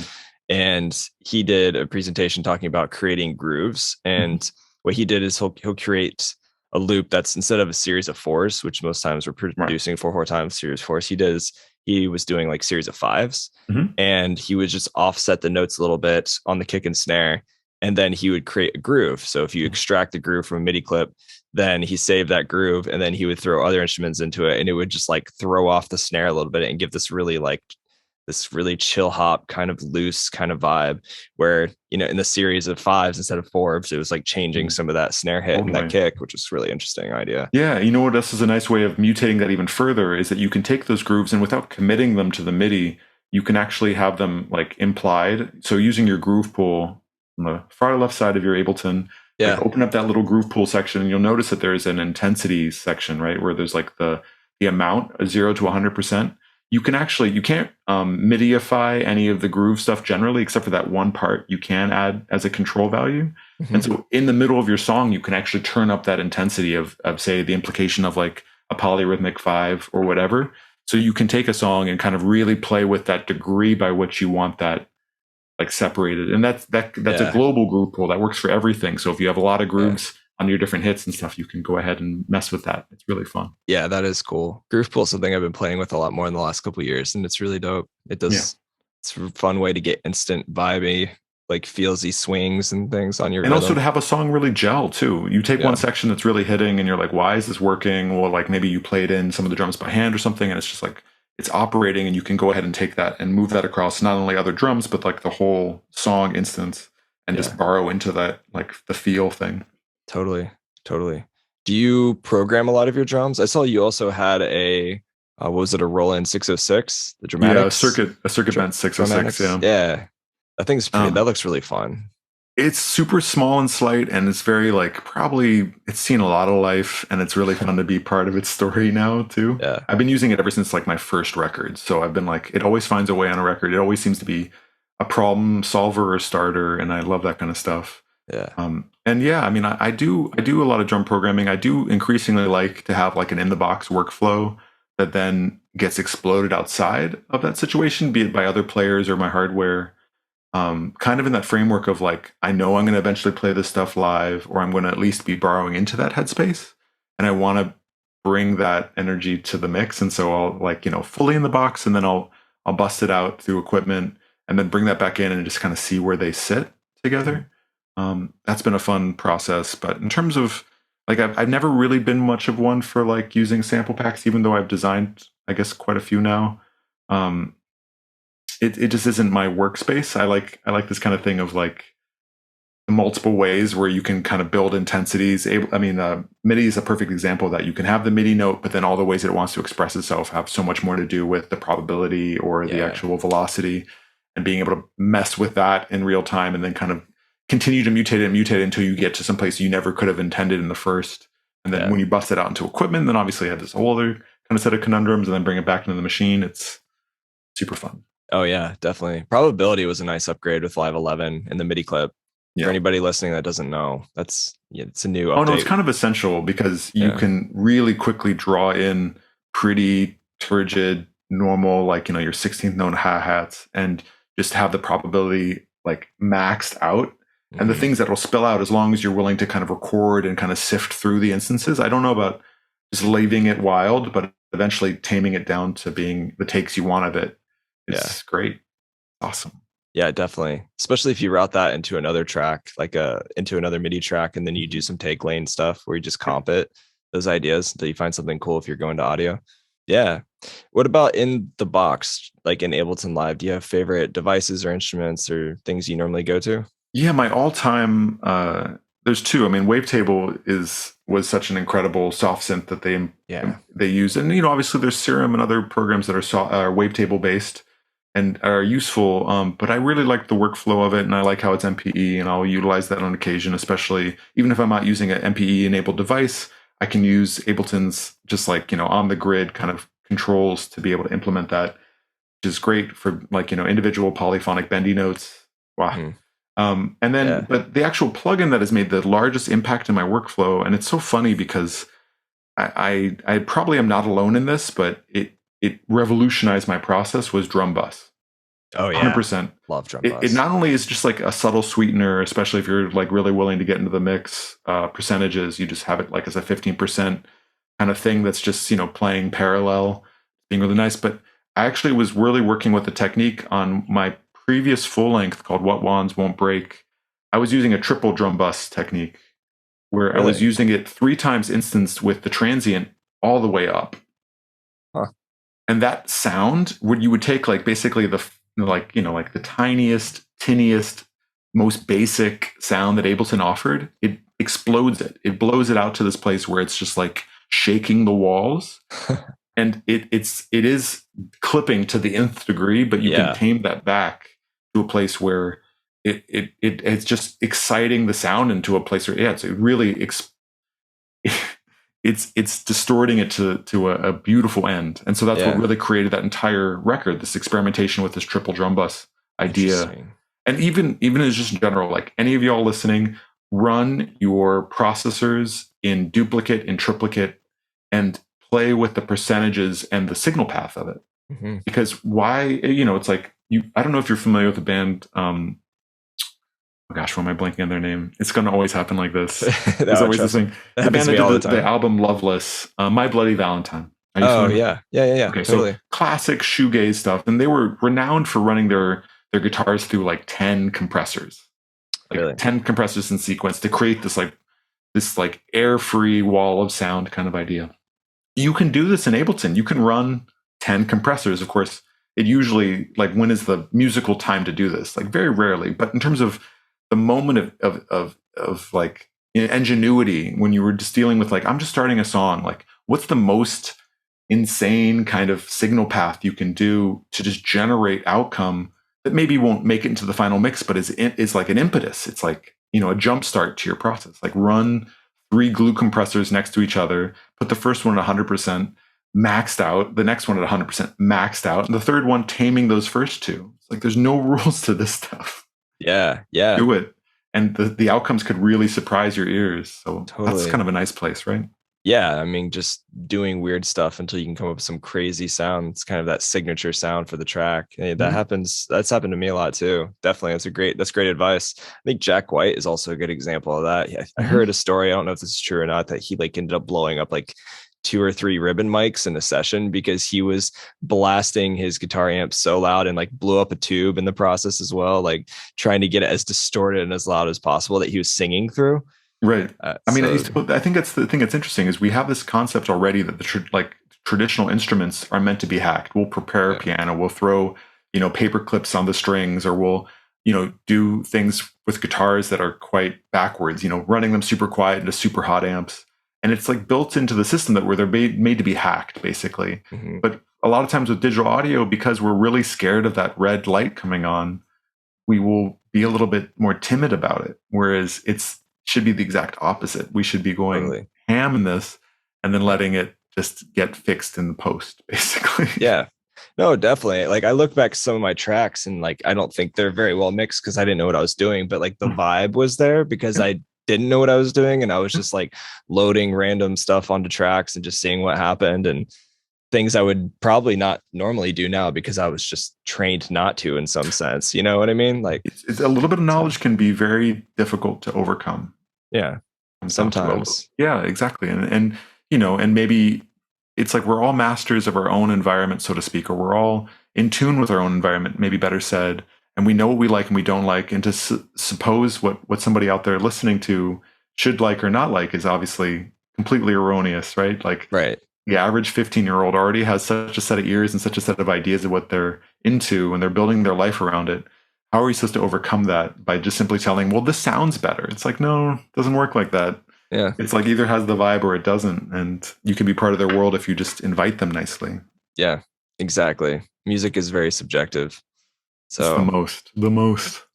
And he did a presentation talking about creating grooves. And what he did is he'll create a loop that's, instead of a series of fours, which most times we're producing 4/4 times series fours, he was doing like series of fives. And he would just offset the notes a little bit on the kick and snare, and then he would create a groove. So if you extract the groove from a MIDI clip, then he saved that groove, and then he would throw other instruments into it, and it would just like throw off the snare a little bit and give this really chill hop kind of loose kind of vibe, where in the series of fives instead of fours, it was like changing some of that snare hit and that kick, which is really interesting idea. Yeah, what else is a nice way of mutating that even further is that you can take those grooves, and without committing them to the MIDI, you can actually have them like implied. So using your groove pool on the far left side of your Ableton, open up that little groove pool section, and you'll notice that there's an intensity section, right, where there's like the amount of 0 to 100%. You can't MIDIify any of the groove stuff generally, except for that one part you can add as a control value. And so in the middle of your song, you can actually turn up that intensity of say the implication of like a polyrhythmic 5 or whatever. So you can take a song and kind of really play with that degree by which you want that like separated. And that's a global groove pool that works for everything. So if you have a lot of grooves on your different hits and stuff, you can go ahead and mess with that. It's really fun. Yeah, that is cool. Groove pool is something I've been playing with a lot more in the last couple of years, and it's really dope. It's a fun way to get instant vibey like feelsy swings and things on your and rhythm. also to have a song really gel too. You take one section that's really hitting and you're like, why is this working? Or like maybe you played in some of the drums by hand or something, and it's just like it's operating, and you can go ahead and take that and move that across not only other drums but like the whole song instance, and just borrow into that, like the feel thing. Totally. Do you program a lot of your drums? I saw you also had a what was it, a Roland 606, the dramatics? Yeah, a circuit bent 606. Yeah, I think it's pretty. That looks really fun. It's super small and slight, and it's very like probably it's seen a lot of life, and it's really fun to be part of its story now too. Yeah, I've been using it ever since like my first record, so I've been like, it always finds a way on a record. It always seems to be a problem solver or starter, and I love that kind of stuff. Yeah. And yeah, I mean, I do a lot of drum programming. I do increasingly like to have like an in the box workflow that then gets exploded outside of that situation, be it by other players or my hardware. Kind of in that framework of like, I know I'm going to eventually play this stuff live, or I'm going to at least be borrowing into that headspace, and I want to bring that energy to the mix. And so I'll like, fully in the box, and then I'll bust it out through equipment, and then bring that back in and just kind of see where they sit together. That's been a fun process. But in terms of like, I've never really been much of one for like using sample packs, even though I've designed, I guess, quite a few now. It just isn't my workspace. I like this kind of thing of like multiple ways where you can kind of build intensities. MIDI is a perfect example of that. You can have the MIDI note, but then all the ways that it wants to express itself have so much more to do with the probability or the actual velocity, and being able to mess with that in real time, and then kind of continue to mutate it until you get to some place you never could have intended in the first. And then when you bust it out into equipment, then obviously you have this whole other kind of set of conundrums, and then bring it back into the machine. It's super fun. Oh yeah, definitely. Probability was a nice upgrade with Live 11 in the MIDI clip. For anybody listening that doesn't know, it's a new update. Oh no, it's kind of essential, because you can really quickly draw in pretty turgid, normal, like, your 16th note hi-hats, and just have the probability like maxed out. And the things that will spill out, as long as you're willing to kind of record and kind of sift through the instances. I don't know about just leaving it wild, but eventually taming it down to being the takes you want of it. It's great. Awesome. Yeah, definitely. Especially if you route that into another track, like into another MIDI track, and then you do some take lane stuff where you just comp it, those ideas until you find something cool if you're going to audio. Yeah. What about in the box, like in Ableton Live? Do you have favorite devices or instruments or things you normally go to? Yeah, my all-time, there's two. I mean, Wavetable was such an incredible soft synth that they use. And, obviously there's Serum and other programs that are Wavetable based and are useful. But I really like the workflow of it, and I like how it's MPE, and I'll utilize that on occasion, especially even if I'm not using an MPE enabled device. I can use Ableton's just like, on the grid kind of controls to be able to implement that, which is great for like, individual polyphonic bendy notes. Wow. And then, but the actual plugin that has made the largest impact in my workflow, and it's so funny because I probably am not alone in this, but it revolutionized my process, was Drum Bus. Oh yeah, 100%. Love Drum Bus. It not only is just like a subtle sweetener, especially if you're like really willing to get into the mix percentages. You just have it like as a 15% kind of thing that's just playing parallel, being really nice. But I actually was really working with the technique on my previous full length called What Wands Won't Break. I was using a triple drum bus technique where I was using it 3 times instanced with the transient all the way up. And that sound, where you would take like basically the like the tiniest, tiniest, most basic sound that Ableton offered, it explodes it. It blows it out to this place where it's just like shaking the walls. And it is clipping to the nth degree, but you can tame that back to a place where it's just exciting the sound into a place where it's really it's distorting it to a beautiful end. And so that's what really created that entire record, this experimentation with this triple drum bus idea. And even as just in general, like any of y'all listening, run your processors in duplicate and triplicate and play with the percentages and the signal path of it. Because why, it's like, I don't know if you're familiar with the band, oh gosh, why am I blanking on their name? It's going to always happen like this. There's always this thing. The band that did the album Loveless, My Bloody Valentine. Oh, yeah. Okay, totally. So classic shoegaze stuff. And they were renowned for running their their guitars through like 10 compressors, like Really? 10 compressors in sequence to create this air-free wall of sound kind of idea. You can do this in Ableton. You can run 10 compressors. Of course, it usually, like, when is the musical time to do this? Like, very rarely. But in terms of the moment of like ingenuity, when you were just dealing with like, I'm just starting a song, like, what's the most insane kind of signal path you can do to just generate outcome that maybe won't make it into the final mix, but is like an impetus. It's like, a jump start to your process. Like, run 3 glue compressors next to each other, put the first one at 100% maxed out, the next one at 100% maxed out, and the third one taming those first two. It's like, there's no rules to this stuff. Yeah. Do it. And the outcomes could really surprise your ears. So Totally. That's kind of a nice place, right? Yeah, I mean, just doing weird stuff until you can come up with some crazy sound. It's kind of that signature sound for the track. That happens. That's happened to me a lot too. Definitely, that's great advice. I think Jack White is also a good example of that. Yeah, I heard a story. I don't know if this is true or not, that he like ended up blowing up like 2 or 3 ribbon mics in a session because he was blasting his guitar amp so loud and like blew up a tube in the process as well, like trying to get it as distorted and as loud as possible that he was singing through. Right. I mean, I think that's the thing that's interesting is we have this concept already that the traditional instruments are meant to be hacked. We'll prepare a piano, we'll throw, paper clips on the strings, or we'll, do things with guitars that are quite backwards, running them super quiet into super hot amps. And it's like built into the system where they're made to be hacked, basically. Mm-hmm. But a lot of times with digital audio, because we're really scared of that red light coming on, we will be a little bit more timid about it. Whereas should be the exact opposite. We should be going ham in this and then letting it just get fixed in the post, basically. Yeah. No, definitely. Like, I look back at some of my tracks and like, I don't think they're very well mixed because I didn't know what I was doing, but like the vibe was there because I didn't know what I was doing. And I was just like loading random stuff onto tracks and just seeing what happened, and things I would probably not normally do now because I was just trained not to, in some sense. You know what I mean? Like, it's a little bit of knowledge can be very difficult to overcome. Yeah. Sometimes. Yeah, exactly. And maybe it's like we're all masters of our own environment, so to speak, or we're all in tune with our own environment, maybe better said, and we know what we like and we don't like. And to suppose what somebody out there listening to should like or not like is obviously completely erroneous, right? Like, right. The average 15-year-old already has such a set of ears and such a set of ideas of what they're into, and they're building their life around it. How are you supposed to overcome that by just simply telling, well, this sounds better? It's like, no, it doesn't work like that. Yeah. It's like either has the vibe or it doesn't. And you can be part of their world if you just invite them nicely. Yeah, exactly. Music is very subjective. So it's the most.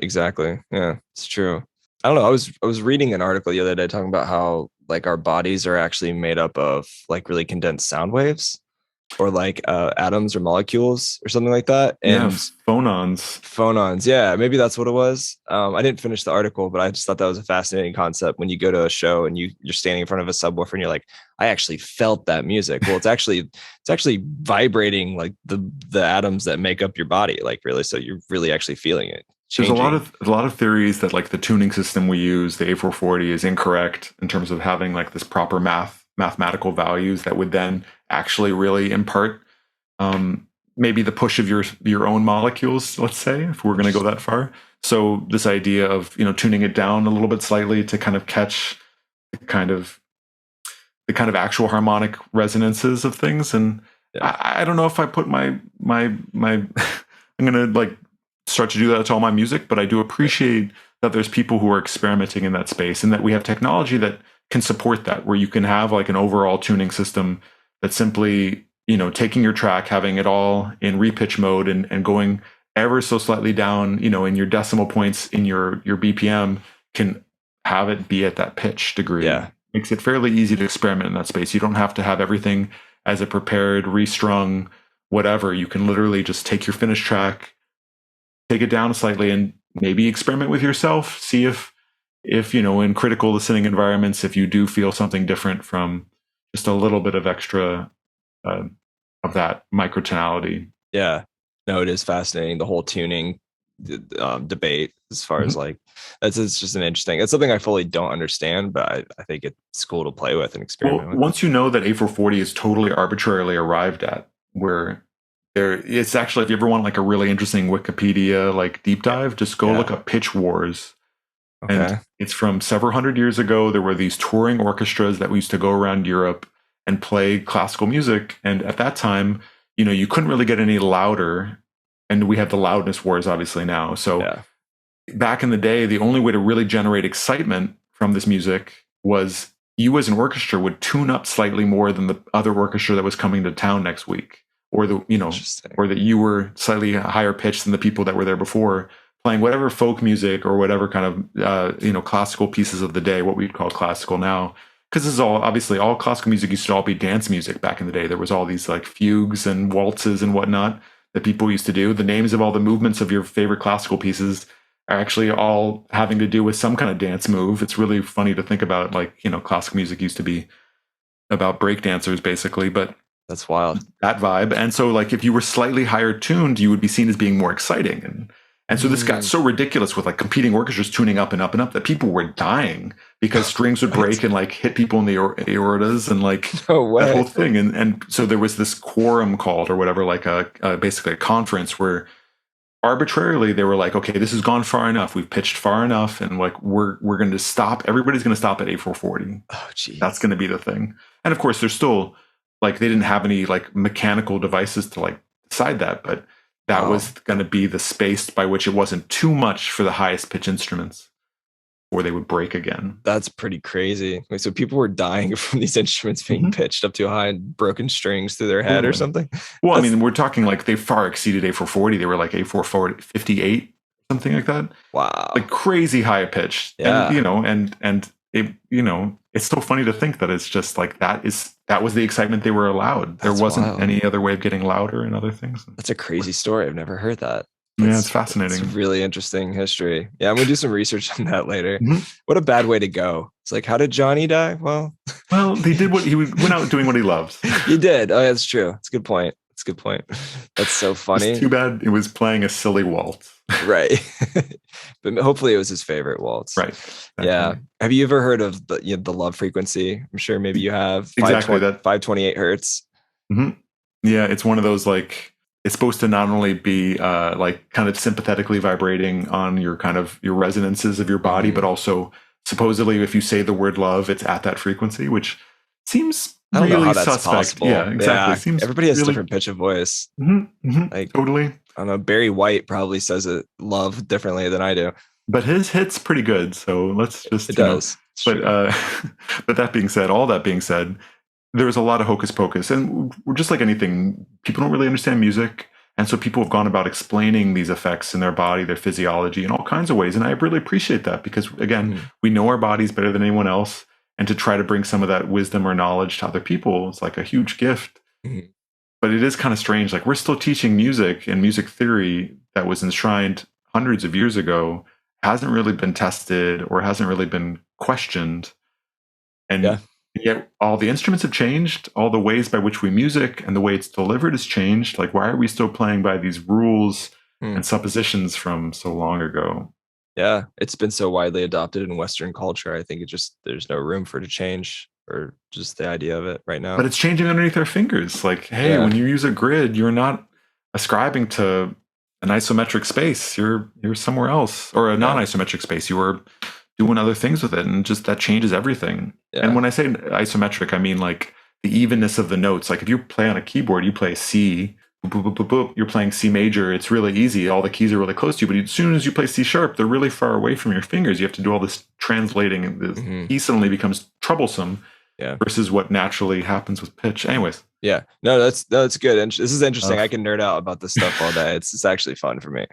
Exactly. Yeah, it's true. I don't know. I was reading an article the other day talking about how like our bodies are actually made up of like really condensed sound waves, or like atoms or molecules or something like that. And phonons. Yeah, maybe that's what it was. I didn't finish the article, but I just thought that was a fascinating concept. When you go to a show and you're standing in front of a subwoofer and you're like, I actually felt that music. Well, it's actually vibrating like the atoms that make up your body, like, really. So you're really actually feeling it. Changing. There's a lot of theories that like the tuning system we use, the A440, is incorrect in terms of having like this proper mathematical values that would then actually really impart maybe the push of your own molecules, let's say, if we're going to go that far. So this idea of tuning it down a little bit slightly to kind of catch the kind of actual harmonic resonances of things. And I don't know if I put my I'm gonna like start to do that to all my music, but I do appreciate that there's people who are experimenting in that space, and that we have technology that can support that, where you can have like an overall tuning system that's simply taking your track, having it all in repitch mode, and going ever so slightly down in your decimal points in your BPM, can have it be at that pitch degree. Yeah, makes it fairly easy to experiment in that space. You don't have to have everything as a prepared, restrung whatever. You can literally just take your finished track, take it down slightly, and maybe experiment with yourself. See if in critical listening environments, if you do feel something different from just a little bit of extra of that microtonality. Yeah, no, it is fascinating, the whole tuning debate, as far as like it's just an interesting. It's something I fully don't understand, but I think it's cool to play with and experiment with. Once you know that A440 is totally arbitrarily arrived at, where It's actually, if you ever want like a really interesting Wikipedia like deep dive, just go look up Pitch Wars. Okay. And it's from several hundred years ago. There were these touring orchestras that used to go around Europe and play classical music. And at that time, you couldn't really get any louder. And we have the loudness wars obviously now. So back in the day, the only way to really generate excitement from this music was you as an orchestra would tune up slightly more than the other orchestra that was coming to town next week, or or that you were slightly higher pitched than the people that were there before, playing whatever folk music or whatever kind of classical pieces of the day, what we'd call classical now. Because this is all classical music used to all be dance music back in the day. There was all these like fugues and waltzes and whatnot that people used to do. The names of all the movements of your favorite classical pieces are actually all having to do with some kind of dance move. It's really funny to think about, like, classical music used to be about break dancers basically, but that's wild, that vibe. And so like if you were slightly higher tuned, you would be seen as being more exciting. And so this got so ridiculous with like competing orchestras tuning up and up and up that people were dying because strings would break and like hit people in the aortas and like that whole thing. And so there was this quorum called, or whatever, like basically a conference where arbitrarily they were like, okay, this has gone far enough. We've pitched far enough. And like, we're going to stop. Everybody's going to stop at A440. Oh, geez. That's going to be the thing. And of course, there's still like, they didn't have any like mechanical devices to like decide that, but that was going to be the space by which it wasn't too much for the highest pitch instruments, or they would break again. That's pretty crazy. Like, so people were dying from these instruments being pitched up too high and broken strings through their head or something. Well, I mean, we're talking like they far exceeded A440. They were like A458, something like that. Wow. Like crazy high pitch. Yeah. And it, it's so funny to think that it's just like that was the excitement they were allowed. There wasn't any other way of getting louder and other things. That's a crazy story. I've never heard that. It's fascinating. It's really interesting history. Yeah, I'm gonna do some research on that later. What a bad way to go. It's like, how did Johnny die? Well, he did he went out doing what he loves. He did. Oh, that's true. It's a good point. That's so funny. It's too bad it was playing a silly waltz. Right. But hopefully it was his favorite waltz. Right. Yeah. Have you ever heard of the love frequency? I'm sure maybe you have. Exactly. That 528 hertz. Yeah, it's one of those, like, it's supposed to not only be like kind of sympathetically vibrating on your resonances of your body, but also supposedly if you say the word love, it's at that frequency, which seems really know how that's suspect. Possible. Yeah, exactly. Yeah. Seems everybody has really different pitch of voice. Like totally. I don't know. Barry White probably says it love differently than I do. But his hit's pretty good. So let's just it does. But all that being said, there's a lot of hocus pocus, and we're just like anything. People don't really understand music. And so people have gone about explaining these effects in their body, their physiology in all kinds of ways. And I really appreciate that because, again, we know our bodies better than anyone else. And to try to bring some of that wisdom or knowledge to other people, it's like a huge gift. But it is kind of strange. Like, we're still teaching music and music theory that was enshrined hundreds of years ago, hasn't really been tested or hasn't really been questioned. And yet all the instruments have changed. All the ways by which we music and the way it's delivered has changed. Like, why are we still playing by these rules and suppositions from so long ago? Yeah, it's been so widely adopted in Western culture. I think there's no room for it to change, or just the idea of it right now. But it's changing underneath our fingers. Like, hey, when you use a grid, you're not ascribing to an isometric space. You're somewhere else, or a non-isometric space. You are doing other things with it, and just that changes everything. And when I say isometric, I mean like the evenness of the notes. Like, if you play on a keyboard, you play C, boop, boop, boop, boop, you're playing C major. It's really easy. All the keys are really close to you. But as soon as you play C sharp, they're really far away from your fingers. You have to do all this translating, and the key suddenly becomes troublesome. Versus what naturally happens with pitch. Anyways. Yeah. No, that's good. And this is interesting. I can nerd out about this stuff all day. It's actually fun for me.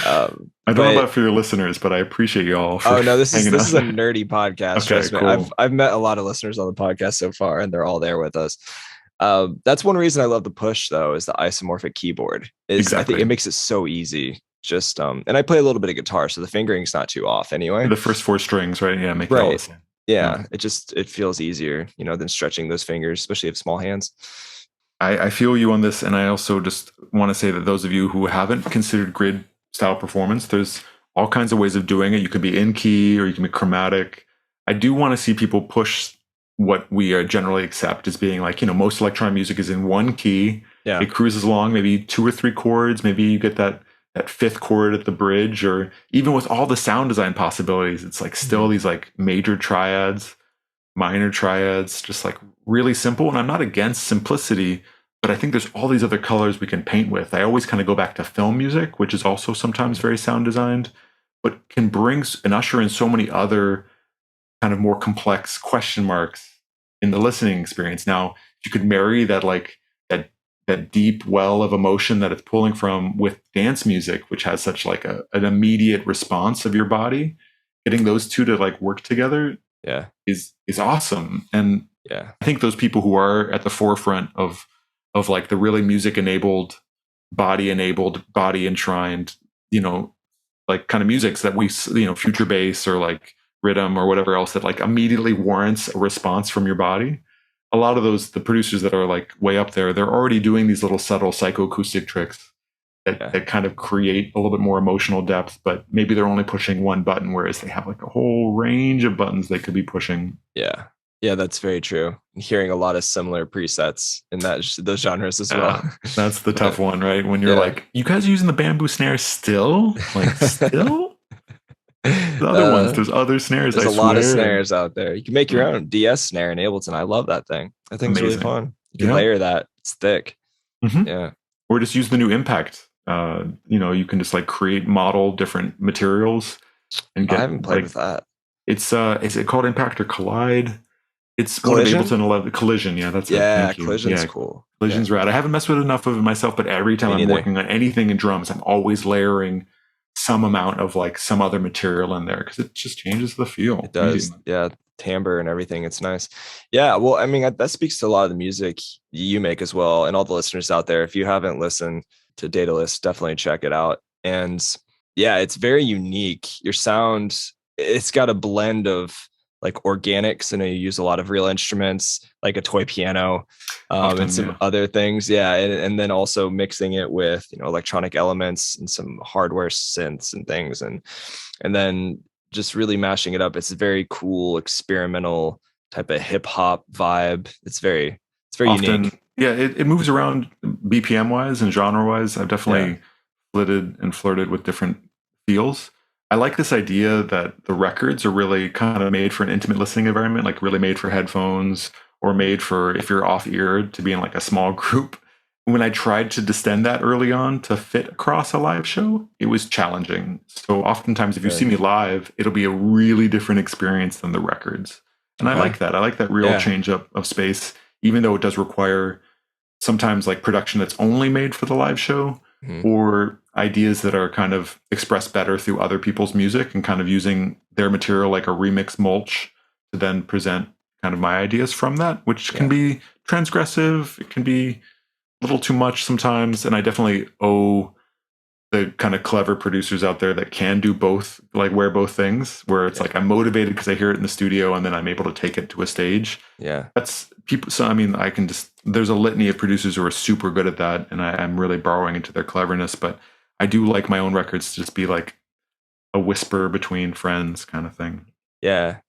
I don't know about for your listeners, but I appreciate you all. Oh no, this is a nerdy podcast. Okay, cool. I've met a lot of listeners on the podcast so far, and they're all there with us. That's one reason I love the push, though, is the isomorphic keyboard. I think it makes it so easy. Just and I play a little bit of guitar, so the fingering's not too off anyway. The first 4 strings, right? Yeah, make it all the same. Yeah, it feels easier, than stretching those fingers, especially if small hands. I feel you on this, and I also just want to say that those of you who haven't considered grid style performance, there's all kinds of ways of doing it. You could be in key, or you can be chromatic. I do want to see people push what we generally accept as being like, most electronic music is in one key, Yeah. It cruises along, maybe 2 or 3 chords. Maybe you get that fifth chord at the bridge, or even with all the sound design possibilities, it's like still these like major triads, minor triads, just like really simple. And I'm not against simplicity, but I think there's all these other colors we can paint with. I always kind of go back to film music, which is also sometimes very sound designed, but can bring and usher in so many other kind of more complex question marks in the listening experience. Now, you could marry that like that deep well of emotion that it's pulling from with dance music, which has such like an immediate response of your body. Getting those two to like work together is awesome. And I think those people who are at the forefront of like the really music enabled, body enshrined, like kind of musics that we, future bass or like rhythm or whatever else that like immediately warrants a response from your body. A lot of the producers that are like way up there, they're already doing these little subtle psychoacoustic tricks that kind of create a little bit more emotional depth, but maybe they're only pushing one button, whereas they have like a whole range of buttons they could be pushing. Yeah. Yeah, that's very true. I'm hearing a lot of similar presets in those genres as well. That's the tough one, right? When you're like, you guys are using the bamboo snare still? Like, still? The other ones, there's other snares. There's a lot of snares out there. You can make your own DS snare in Ableton. I love that thing. That thing's really fun. You can layer that. It's thick. Yeah. Or just use the new Impact. You can just like create model different materials and get. I haven't played with that. It's is it called Impact or Collide? It's Collision? One of Ableton 11. Collision, yeah, that's it. Yeah, Collision's cool. Collision's rad. I haven't messed with enough of it myself, but every time I'm working on anything in drums, I'm always layering some amount of like some other material in there because it just changes the feel. It does. Yeah, timbre and everything. It's nice. Yeah, well, I mean, that speaks to a lot of the music you make as well. And all the listeners out there, if you haven't listened to Daedelus, definitely check it out. And yeah, it's very unique. Your sound, it's got a blend of like organics, and you use a lot of real instruments like a toy piano and some other things. Yeah. And then also mixing it with, electronic elements and some hardware synths and things. And then just really mashing it up. It's a very cool experimental type of hip hop vibe. It's very unique. Yeah. It moves around BPM wise and genre wise. I've definitely flirted with different feels. I like this idea that the records are really kind of made for an intimate listening environment, like really made for headphones or made for if you're off ear to be in like a small group. When I tried to distend that early on to fit across a live show, it was challenging. So oftentimes if you see me live, it'll be a really different experience than the records. And I like that. I like that real change up of space, even though it does require sometimes like production that's only made for the live show. Or ideas that are kind of expressed better through other people's music and kind of using their material like a remix mulch to then present kind of my ideas from that, which can be transgressive. It can be a little too much sometimes. And I definitely owe the kind of clever producers out there that can do both, like wear both things, where it's like I'm motivated because I hear it in the studio and then I'm able to take it to a stage. Yeah. That's people. So, I mean, there's a litany of producers who are super good at that. And I'm really borrowing into their cleverness, but I do like my own records to just be like a whisper between friends kind of thing. Yeah.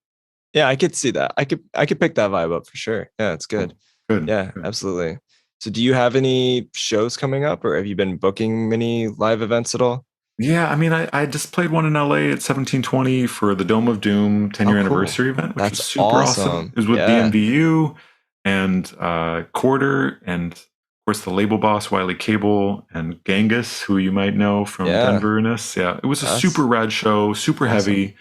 Yeah. I could see that. I could pick that vibe up for sure. Yeah. It's good. Good. Yeah, absolutely. So do you have any shows coming up, or have you been booking many live events at all? Yeah, I mean, I just played one in LA at 1720 for the Dome of Doom 10-year anniversary event, which was super awesome. It was with BMVU and Quarter and, of course, the label boss, Wiley Cable, and Genghis, who you might know from Denver-ness. Yeah, it was a super rad show, super heavy,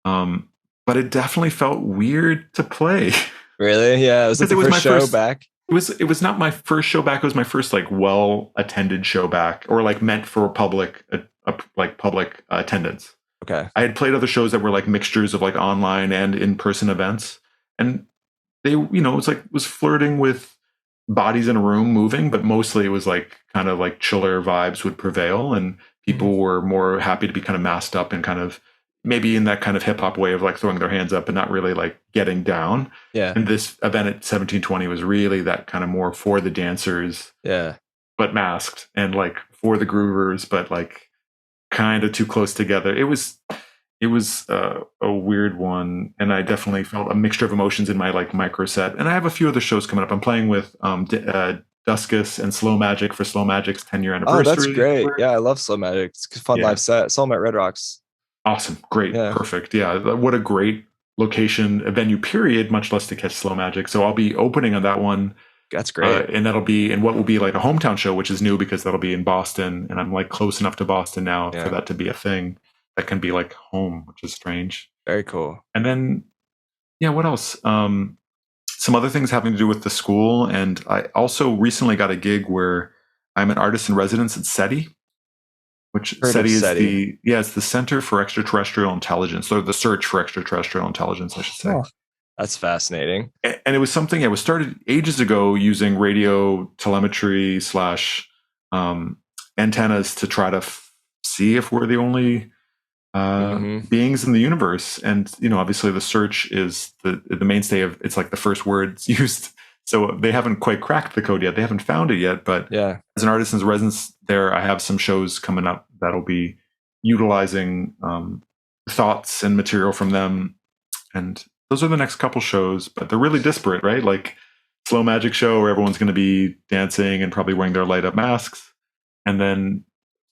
but it definitely felt weird to play. Really? Yeah, was it the first show back? It was not my first show back. It was my first like well-attended show back, or like meant for public attendance. Okay. I had played other shows that were like mixtures of like online and in-person events, and they, it was flirting with bodies in a room moving, but mostly it was like kind of like chiller vibes would prevail, and people were more happy to be kind of masked up and kind of maybe in that kind of hip hop way of like throwing their hands up and not really like getting down. Yeah. And this event at 1720 was really that kind of more for the dancers. Yeah. But masked, and like for the groovers, but like kind of too close together. It was a weird one. And I definitely felt a mixture of emotions in my like micro set. And I have a few other shows coming up. I'm playing with Duskus and Slow Magic for Slow Magic's 10-year Oh, that's anniversary. great. Yeah, I love Slow Magic. It's a fun live set. Saw them at Red Rocks. Awesome. Great. Yeah. Perfect. Yeah. What a great location, a venue period, much less to catch Slow Magic. So I'll be opening on that one. That's great. And that'll be in what will be like a hometown show, which is new because that'll be in Boston. And I'm like close enough to Boston now for that to be a thing that can be like home, which is strange. Very cool. And then, yeah, what else? Some other things having to do with the school. And I also recently got a gig where I'm an artist in residence at S.E.T.I, which S.E.T.I is it's the Center for Extraterrestrial Intelligence, or the Search for Extraterrestrial Intelligence, I should say. Oh, that's fascinating. And it was something that was started ages ago using radio telemetry / antennas to try to see if we're the only beings in the universe. And, obviously the search is the mainstay of, it's like the first words used. So they haven't quite cracked the code yet. They haven't found it yet. But as an artist in residence there, I have some shows coming up that'll be utilizing thoughts and material from them. And those are the next couple shows, but they're really disparate, right? Like Slow Magic show where everyone's going to be dancing and probably wearing their light up masks. And then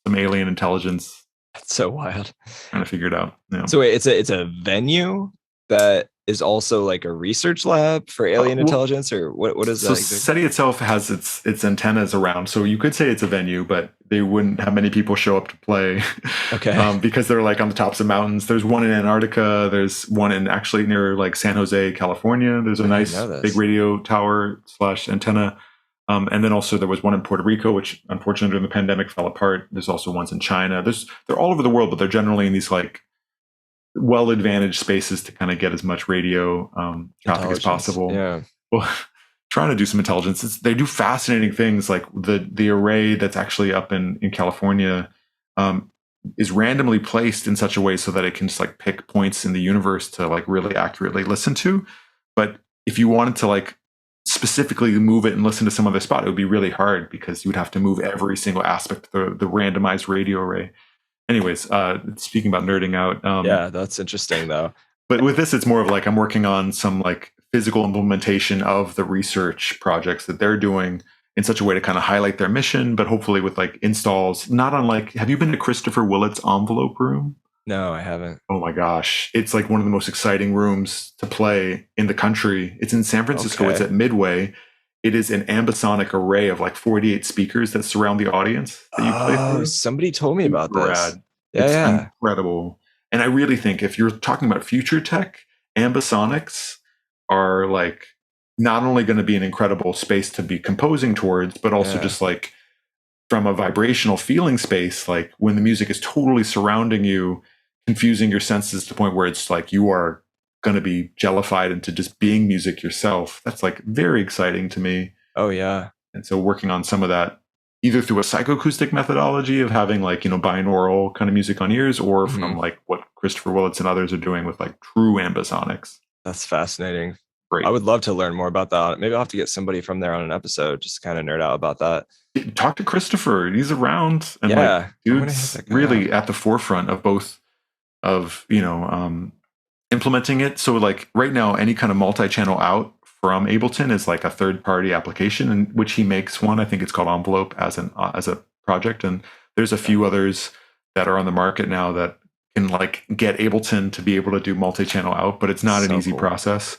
some alien intelligence. That's so wild. Trying to figure it out. Yeah. So wait, it's a venue that is also like a research lab for alien intelligence, or what is that? So S.E.T.I itself has its antennas around, so you could say it's a venue, but they wouldn't have many people show up to play. Okay. Because they're like on the tops of mountains. There's one in Antarctica. There's one in actually near like San Jose, California. There's a nice big radio tower / antenna. And then also there was one in Puerto Rico, which unfortunately during the pandemic fell apart. There's also ones in China. They're all over the world, but they're generally in these like well-advantaged spaces to kind of get as much radio traffic as possible. Yeah. Well, trying to do some intelligence. They do fascinating things, like the array that's actually up in California is randomly placed in such a way so that it can just like pick points in the universe to like really accurately listen to. But if you wanted to like specifically move it and listen to some other spot, it would be really hard because you would have to move every single aspect of the randomized radio array. Anyways, speaking about nerding out. Yeah, that's interesting though. But with this, it's more of like I'm working on some like physical implementation of the research projects that they're doing in such a way to kind of highlight their mission, but hopefully with like installs, not unlike, have you been to Christopher Willett's envelope room? No, I haven't. Oh my gosh. It's like one of the most exciting rooms to play in the country. It's in San Francisco. Okay. It's at Midway. It is an ambisonic array of like 48 speakers that surround the audience that you play through. Somebody told me about this. It's incredible. And I really think if you're talking about future tech, ambisonics are like not only going to be an incredible space to be composing towards, but also just like from a vibrational feeling space, like when the music is totally surrounding you, confusing your senses to the point where it's like you are going to be jellified into just being music yourself. That's like very exciting to me. Oh yeah. And so working on some of that, either through a psychoacoustic methodology of having like, binaural kind of music on ears, or from like what Christopher Willits and others are doing with like true ambisonics. That's fascinating. Great. I would love to learn more about that. Maybe I'll have to get somebody from there on an episode, just to kind of nerd out about that. Talk to Christopher. He's around, and like dude's really at the forefront of both of, implementing it. So like right now, any kind of multi-channel out from Ableton is like a third-party application, in which he makes one. I think it's called Envelope as a project, and there's a few others that are on the market now that can like get Ableton to be able to do multi-channel out, but it's not an easy process.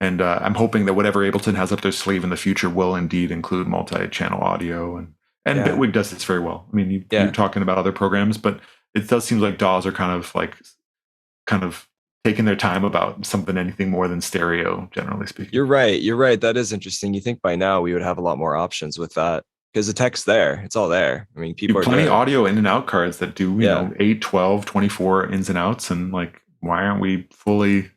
And I'm hoping that whatever Ableton has up their sleeve in the future will indeed include multi-channel audio, and Bitwig does this very well. I mean, you're talking about other programs, but it does seem like DAWs are kind of taking their time about anything more than stereo, generally speaking. You're right. That is interesting. You think by now we would have a lot more options with that, because the tech's there. It's all there. I mean, people are plenty audio in and out cards that do, you know, 8, 12, 24 ins and outs. And like, why aren't we fully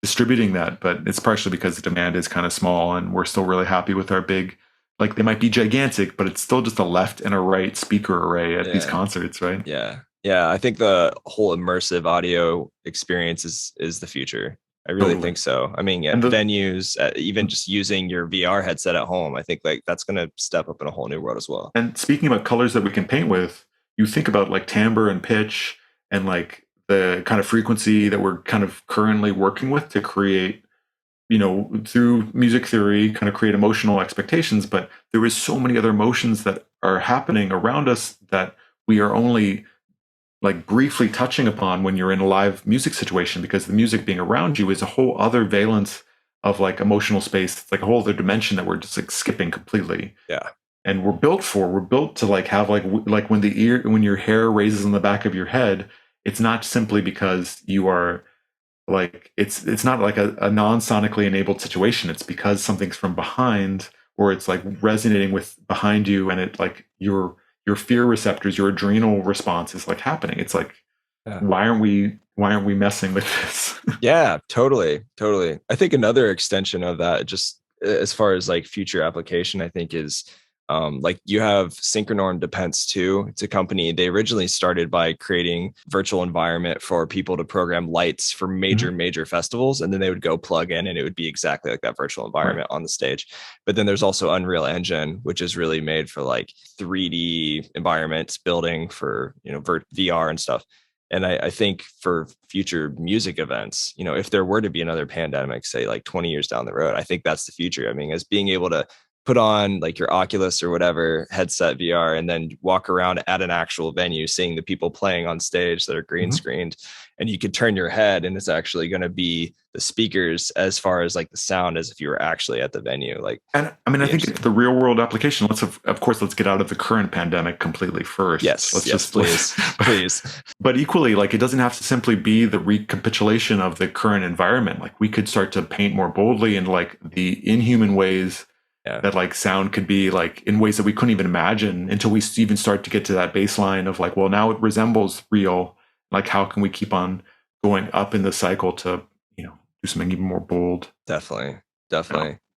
distributing that? But it's partially because the demand is kind of small, and we're still really happy with our big, like they might be gigantic, but it's still just a left and a right speaker array at these concerts, right? Yeah, I think the whole immersive audio experience is the future. I really think so. I mean, at venues, even just using your VR headset at home, I think like that's going to step up in a whole new world as well. And speaking about colors that we can paint with, you think about like timbre and pitch and like the kind of frequency that we're kind of currently working with to create through music theory, kind of create emotional expectations, but there is so many other emotions that are happening around us that we are only like briefly touching upon when you're in a live music situation, because the music being around you is a whole other valence of like emotional space. It's like a whole other dimension that we're just like skipping completely. Yeah. And we're built to like have like when your hair raises on the back of your head, it's not simply because you are like, it's not like a non-sonically enabled situation. It's because something's from behind, or it's like resonating with behind you, and it like your fear receptors, your adrenal response is like happening. It's like, why aren't we messing with this? Yeah, totally. I think another extension of that, just as far as like future application, I think is like you have Synchronorm Depends too. It's a company. They originally started by creating virtual environment for people to program lights for major festivals, and then they would go plug in and it would be exactly like that virtual environment on the stage. But then there's also Unreal Engine, which is really made for like 3D environments, building for VR and stuff. And I think for future music events, if there were to be another pandemic, say like 20 years down the road, I think that's the future. I mean, as being able to put on like your Oculus or whatever headset VR and then walk around at an actual venue, seeing the people playing on stage that are green screened, and you could turn your head and it's actually going to be the speakers as far as like the sound as if you were actually at the venue. Like, and I mean, I think the real world application, let's get out of the current pandemic completely first. Yes, please. But equally, like, it doesn't have to simply be the recapitulation of the current environment. Like, we could start to paint more boldly in like the inhuman ways that like sound could be, like in ways that we couldn't even imagine until we even start to get to that baseline of like, well, now it resembles real. Like, how can we keep on going up in the cycle to, do something even more bold? Definitely.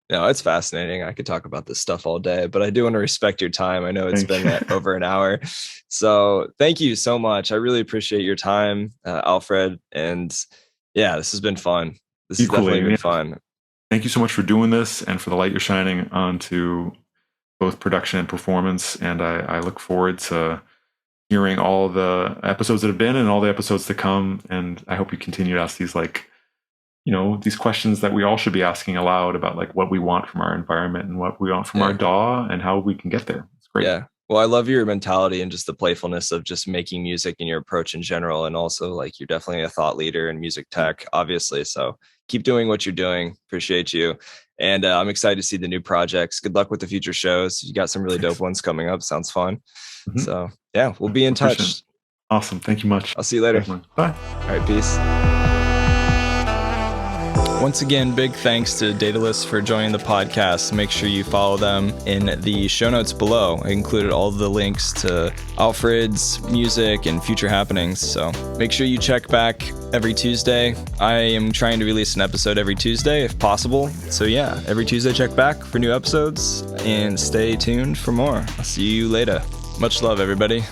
No, it's fascinating. I could talk about this stuff all day, but I do want to respect your time. I know it's been over an hour. So thank you so much. I really appreciate your time, Alfred. And yeah, this has been fun. This has definitely been fun. Thank you so much for doing this and for the light you're shining onto both production and performance. And I look forward to hearing all the episodes that have been and all the episodes to come. And I hope you continue to ask these these questions that we all should be asking aloud about like what we want from our environment and what we want from our DAW and how we can get there. It's great. Yeah. Well, I love your mentality and just the playfulness of just making music and your approach in general. And also like, you're definitely a thought leader in music tech, obviously. So keep doing what you're doing. Appreciate you. And I'm excited to see the new projects. Good luck with the future shows. You got some really dope ones coming up. Sounds fun. So yeah, we'll be in touch. Awesome. Thank you much. I'll see you later. Definitely. Bye. All right. Peace. Once again, big thanks to Daedelus for joining the podcast. Make sure you follow them in the show notes below. I included all the links to Alfred's music and future happenings. So make sure you check back every Tuesday. I am trying to release an episode every Tuesday if possible. So yeah, every Tuesday check back for new episodes and stay tuned for more. I'll see you later. Much love, everybody.